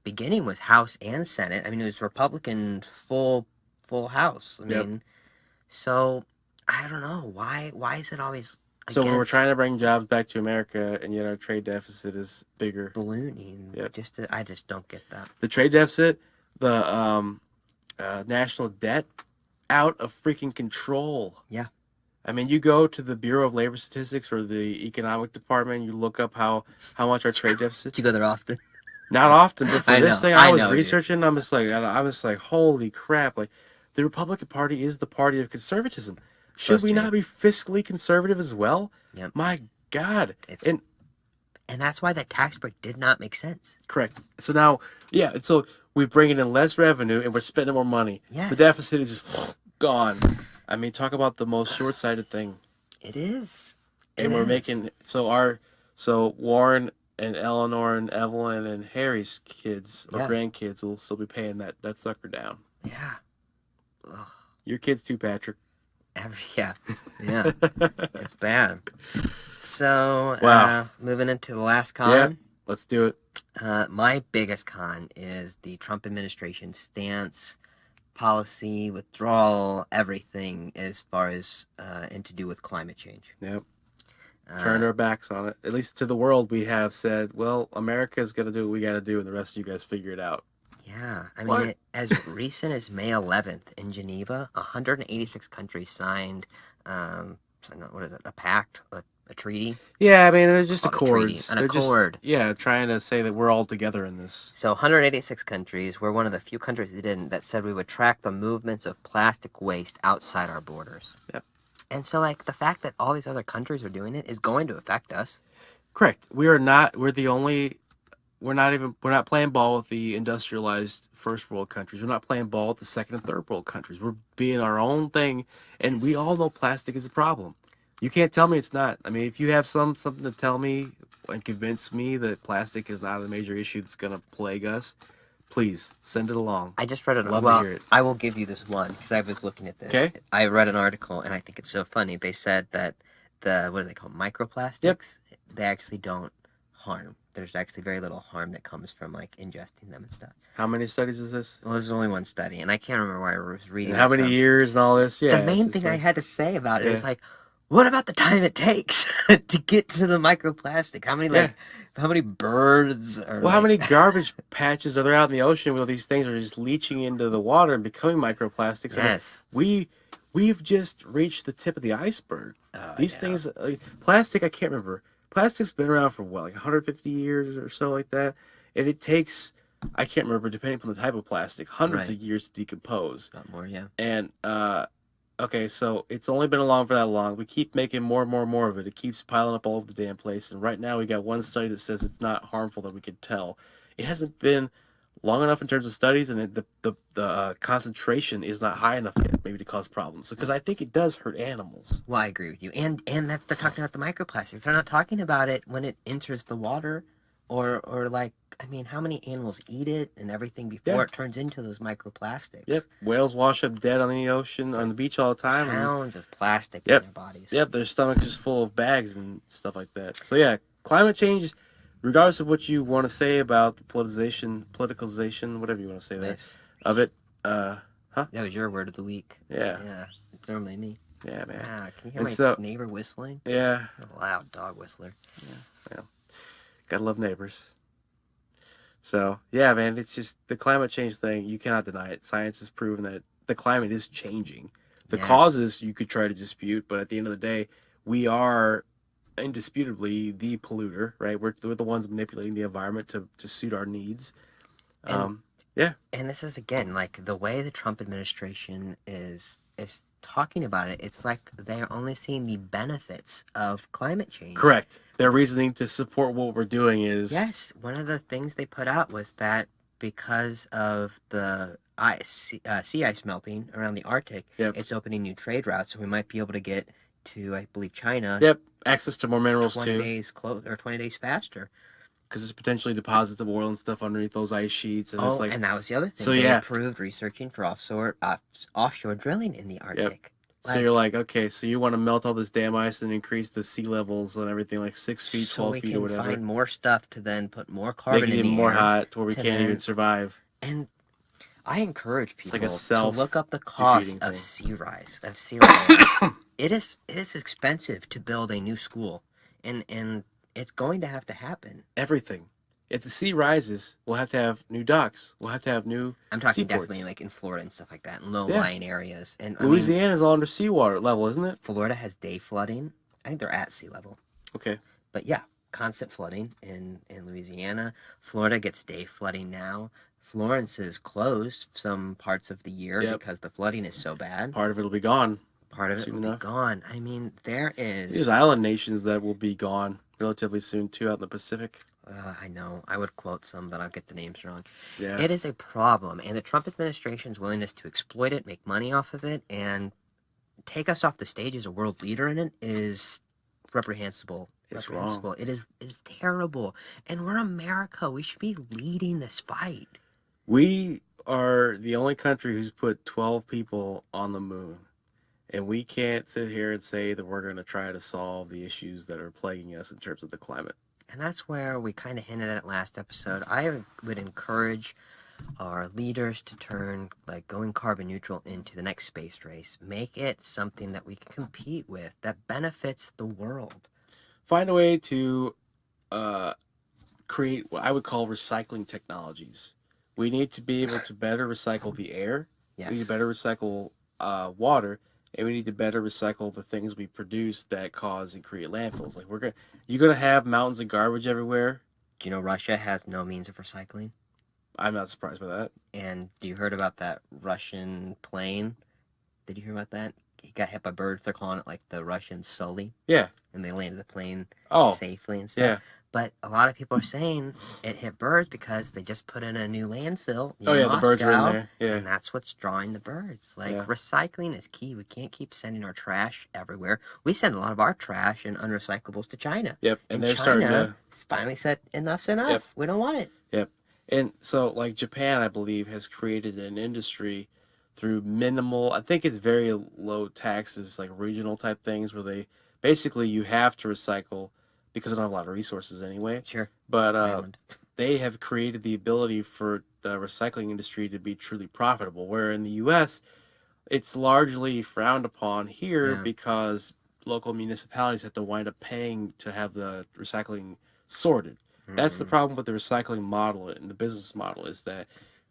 beginning with House and Senate. I mean, it was Republican full House. I mean, so I don't know. Why is it always So when we're trying to bring jobs back to America and yet our trade deficit is bigger. Ballooning. Yep. I just don't get that. The trade deficit, the national debt, out of freaking control. Yeah. I mean, you go to the Bureau of Labor Statistics or the Economic Department, you look up how much our trade deficit. Do you go there often? Not often, but for this thing I was know, researching, I'm just like, holy crap! Like, the Republican Party is the party of conservatism. Should we not be fiscally conservative as well? Yep. My God! And that's why that tax break did not make sense. Correct. So now, so we bring in less revenue and we're spending more money. Yes. The deficit is just gone. I mean, talk about the most short-sighted thing. It is. And we're making so Warren and Eleanor and Evelyn and Harry's kids or grandkids will still be paying that sucker down. Yeah. Ugh. Your kids too, Patrick. Yeah. It's bad. So, Wow. moving into the last con. Yeah. Let's do it. My biggest con is the Trump administration stance, policy, withdrawal, everything as far as and to do with climate change. Yep. Uh, Turned our backs on it. At least to the world, we have said, well, America's going to do what we got to do, and the rest of you guys figure it out. yeah, I mean, What? as recent as May 11th in Geneva, 186 countries signed, what is it, a pact, a treaty? Yeah, I mean, they're just Called a treaty, accords. an They're just, accord. yeah, trying to say that we're all together in this. So 186 countries. We're one of the few countries that didn't, that said we would track the movements of plastic waste outside our borders. Yep. And so, like, the fact that all these other countries are doing it is going to affect us. Correct. We're the only, we're not playing ball with the industrialized first world countries. We're not playing ball with the second and third world countries. We're being our own thing, and we all know plastic is a problem. You can't tell me it's not. I mean, if you have something to tell me and convince me that plastic is not a major issue that's going to plague us, please send it along. I just read it. Love to Well, hear it. I will give you this one because I was looking at this. Okay. I read an article and I think it's so funny. They said that what do they call microplastics? They actually don't harm. There's actually very little harm that comes from like ingesting them and stuff. How many studies is this? Well, there's only one study, and I can't remember where I was reading. And how many years and all this? Yeah. The main thing I had to say about it is like, what about the time it takes to get to the microplastic? How many how many birds are Well, how many garbage patches are there out in the ocean where these things are just leaching into the water and becoming microplastics? Yes. And we've just reached the tip of the iceberg. These things, plastic, I can't remember. Plastic's been around for what, like 150 years or so, like that, and it takes, I can't remember, depending on the type of plastic, hundreds of years to decompose. Not more, yeah. And okay, so it's only been along for that long. We keep making more and more and more of it. It keeps piling up all over the damn place. And right now we got one study that says it's not harmful that we can tell. It hasn't been long enough in terms of studies, and the concentration is not high enough yet, maybe to cause problems. Because I think it does hurt themals. Well, I agree with you. And that's they're talking about the microplastics. They're not talking about it when it enters the water, or like, I mean, how many animals eat it and everything before it turns into those microplastics? Yep, whales wash up dead on the ocean, on the beach all the time. Pounds of plastic in their bodies. Yep, their stomach's just full of bags and stuff like that. So yeah, climate change, regardless of what you want to say about the politicalization, whatever you want to say there, of it, That was your word of the week. Yeah. Yeah, it's normally me. Yeah, man. Ah, can you hear my neighbor whistling? Yeah. A loud dog whistler. Yeah, well, gotta love neighbors. So, yeah, man, it's just the climate change thing. You cannot deny it. Science has proven that the climate is changing. The causes you could try to dispute, but at the end of the day, we are indisputably the polluter, right? We're the ones manipulating the environment to suit our needs. Yeah. And this is, again, like the way the Trump administration is talking about it, it's like they're only seeing the benefits of climate change. Correct. Their reasoning to support what we're doing is... Yes. One of the things they put out was that because of the sea ice melting around the Arctic, it's opening new trade routes, so we might be able to get to, I believe, China. Yep. Access to more minerals, 20 days 20 days faster. Because there's potentially deposits of oil and stuff underneath those ice sheets. And it's like, and that was the other thing. So, they approved researching for offshore drilling in the Arctic. Yep. So you're like, okay, so you want to melt all this damn ice and increase the sea levels and everything like 6 feet, 12 feet or whatever. So we can find more stuff to then put more carbon in the air. Make it even more hot to where we can't even survive. And I encourage people like to look up the cost of sea rise. It is expensive to build a new school. And it's going to happen. Everything. If the sea rises, we'll have to have new docks. We'll have to have new I'm talking seaports. Definitely like in Florida and stuff like that, in low-lying areas. And Louisiana's all under seawater level, isn't it? Florida has day flooding. I think they're at sea level. Okay. But yeah, constant flooding in Louisiana. Florida gets day flooding now. Florence is closed some parts of the year because the flooding is so bad. Part of it will be gone. Part of it will be gone. I mean, there's island nations that will be gone relatively soon, too, out in the Pacific. I know. I would quote some, but I'll get the names wrong. Yeah. It is a problem, and the Trump administration's willingness to exploit it, make money off of it, and take us off the stage as a world leader in it is reprehensible. It's wrong. It is terrible. And we're America. We should be leading this fight. We are the only country who's put 12 people on the moon. And we can't sit here and say that we're going to try to solve the issues that are plaguing us in terms of the climate. And that's where we kind of hinted at last episode. I would encourage our leaders to turn like going carbon neutral into the next space race. Make it something that we can compete with that benefits the world. Find a way to create what I would call recycling technologies. We need to be able to better recycle the air. We need to Yes. better recycle water, and we need to better recycle the things we produce that cause and create landfills. Like you're gonna have mountains of garbage everywhere. Do you know Russia has no means of recycling? I'm not surprised by that. And do you heard about that Russian plane? Did you hear about that? He got hit by birds. They're calling it like the Russian Sully. Yeah. And they landed the plane Oh, safely and stuff. yeah. But a lot of people are saying it hit birds because they just put in a new landfill Oh, near yeah. The birds were in Moscow, there. Yeah. and that's what's drawing the birds. Like Yeah. recycling is key. We can't keep sending our trash everywhere. We send a lot of our trash and unrecyclables to China. Yep. And they're starting China to. finally said enough's enough. Yep. We don't want it. Yep. And so, like Japan, I believe, has created an industry through minimal, I think it's very low taxes, like regional type things, where they basically you have to recycle because they don't have a lot of resources anyway. Sure. But Island. they have created the ability for the recycling industry to be truly profitable, where in the U.S., it's largely frowned upon here Yeah. because local municipalities have to wind up paying to have the recycling sorted. That's the Mm. problem with the recycling model and the business model is that,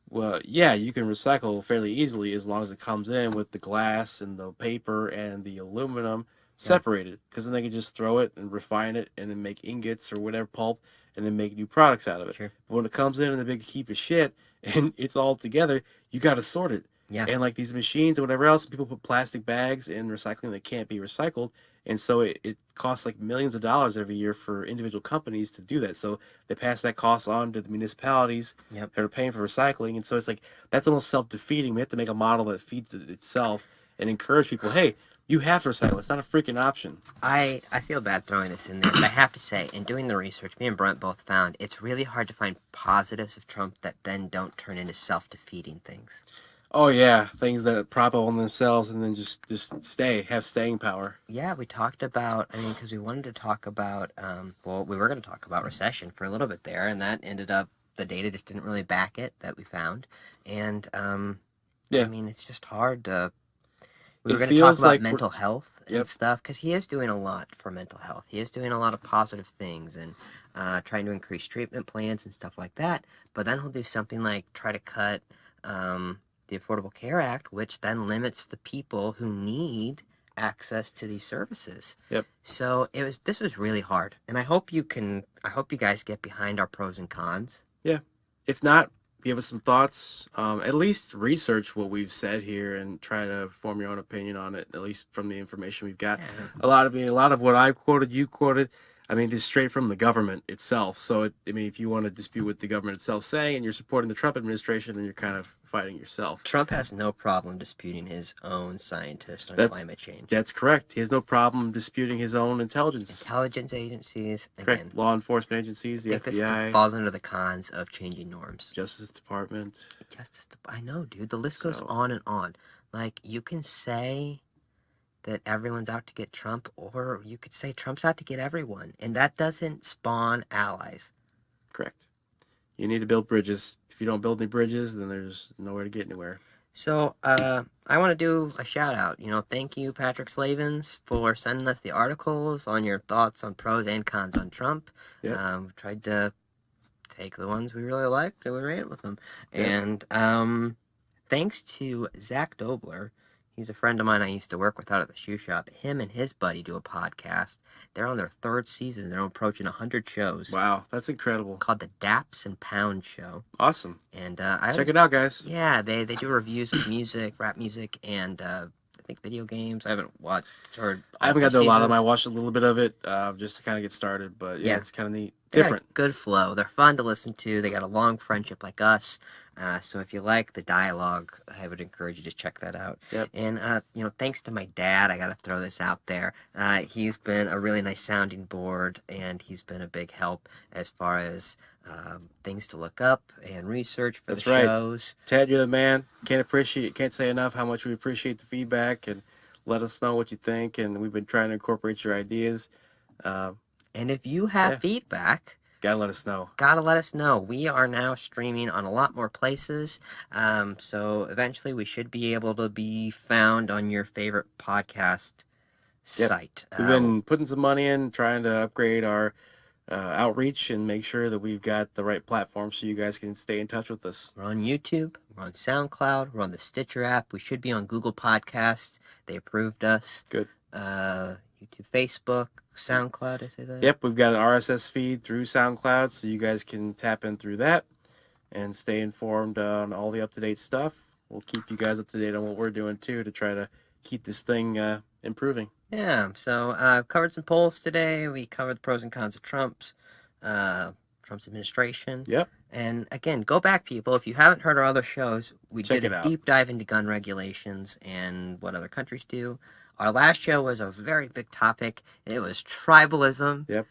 well, yeah, you can recycle fairly easily as long as it comes in with the glass and the paper and the aluminum separated, because then they can just throw it and refine it and then make ingots or whatever pulp and then make new products out of it. Sure. But when it comes in a big heap of shit and it's all together, you got to sort it. Yeah. And like these machines and whatever else, people put plastic bags in recycling that can't be recycled. And so it costs like millions of dollars every year for individual companies to do that. So they pass that cost on to the municipalities Yep. that are paying for recycling. And so it's like, that's almost self-defeating. We have to make a model that feeds itself and encourage people, hey, you have to recycle. It's not a freaking option. I feel bad throwing this in there, but I have to say, in doing the research, me and Brent both found it's really hard to find positives of Trump that then don't turn into self-defeating things. Oh yeah, things that prop up on themselves and then just have staying power. Yeah, we talked about, I mean, because we wanted to talk about, well, we were going to talk about recession for a little bit there, and that ended up, the data just didn't really back it that we found. And, Yeah. I mean, it's just hard to, we were It going to talk feels about like mental health and Yep. stuff, because he is doing a lot for mental health. He is doing a lot of positive things and trying to increase treatment plans and stuff like that. But then he'll do something like try to cut the Affordable Care Act, which then limits the people who need access to these services. Yep. So this was really hard, and I hope you guys get behind our pros and cons. If not, give us some thoughts. At least research what we've said here and try to form your own opinion on it. At least from the information we've got. Yeah. A lot of what I quoted, you quoted. I mean, just straight from the government itself. So, if you want to dispute what the government itself saying and you're supporting the Trump administration, then you're kind of fighting yourself. Trump has no problem disputing his own scientists on climate change. That's correct. He has no problem disputing his own intelligence Agencies, again, Correct. Law enforcement agencies, the I think this FBI, falls under the cons of changing norms. Justice Department. I know, dude. The list goes So- on and on. Like, you can say that everyone's out to get Trump, or you could say Trump's out to get everyone, and that doesn't spawn allies. Correct. You need to build bridges. If you don't build any bridges, then there's nowhere to get anywhere. So, I want to do a shout out. Thank you, Patrick Slavens, for sending us the articles on your thoughts on pros and cons on Trump. Yeah. We tried to take the ones we really liked and we ran with them. Yeah. And thanks to Zach Dobler. He's a friend of mine I used to work with out at the shoe shop. Him and his buddy do a podcast. They're on their third season. They're approaching 100 shows. Wow, that's incredible. Called the Daps and Pound Show. Awesome. And Check it out, guys. Yeah, they do reviews of music, rap music, and I think video games. I haven't watched or I haven't got to a lot of them. I seasons. watched a little bit of it just to kind of get started, but yeah, Yeah. it's kind of neat. They got Different. a good flow. They're fun to listen to. They got a long friendship like us. So if you like the dialogue, I would encourage you to check that out. Yep. And thanks to my dad, I got to throw this out there. He's been a really nice sounding board, and he's been a big help as far as things to look up and research for That's the right. shows. Ted, you're the man. Can't say enough how much we appreciate the feedback and let us know what you think. And we've been trying to incorporate your ideas. And if you have Yeah. feedback, Gotta let us know. gotta let us know. We are now streaming on a lot more places. So eventually we should be able to be found on your favorite podcast Yep. site. We've been putting some money in, trying to upgrade our outreach and make sure that we've got the right platform so you guys can stay in touch with us. We're on YouTube, we're on SoundCloud, we're on the Stitcher app. We should be on Google Podcasts. They approved us. Good. YouTube, Facebook, SoundCloud, I say that? Yep, we've got an RSS feed through SoundCloud, so you guys can tap in through that and stay informed on all the up-to-date stuff. We'll keep you guys up to date on what we're doing, too, to try to keep this thing improving. Yeah, so covered some polls today. We covered the pros and cons of Trump's administration. Yep. And again, go back, people. If you haven't heard our other shows, we Check did it a out. deep dive into gun regulations and what other countries do. Our last show was a very big topic. It was tribalism. Yep.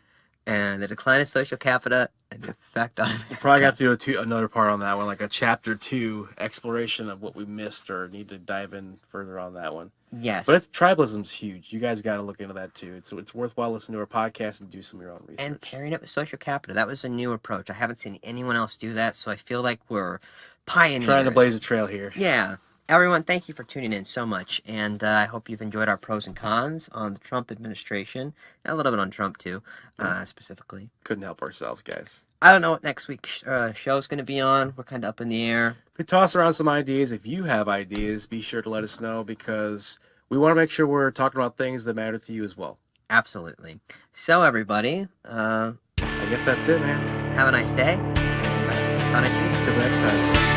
And the decline of social capita and the effect on America. We'll probably have to do another part on that one, like a chapter 2 exploration of what we missed or need to dive in further on that one. Yes. But tribalism's huge. You guys got to look into that too. It's worthwhile listening to our podcast and do some of your own research. And pairing it with social capita. That was a new approach. I haven't seen anyone else do that, so I feel like we're pioneers. Trying to blaze a trail here. Yeah. Everyone, thank you for tuning in so much, and I hope you've enjoyed our pros and cons on the Trump administration, and a little bit on Trump, too, specifically. Couldn't help ourselves, guys. I don't know what next week's show is going to be on. We're kind of up in the air. We toss around some ideas. If you have ideas, be sure to let us know, because we want to make sure we're talking about things that matter to you as well. Absolutely. So, everybody, I guess that's it, man. have a nice day, and have a nice week. Until next time.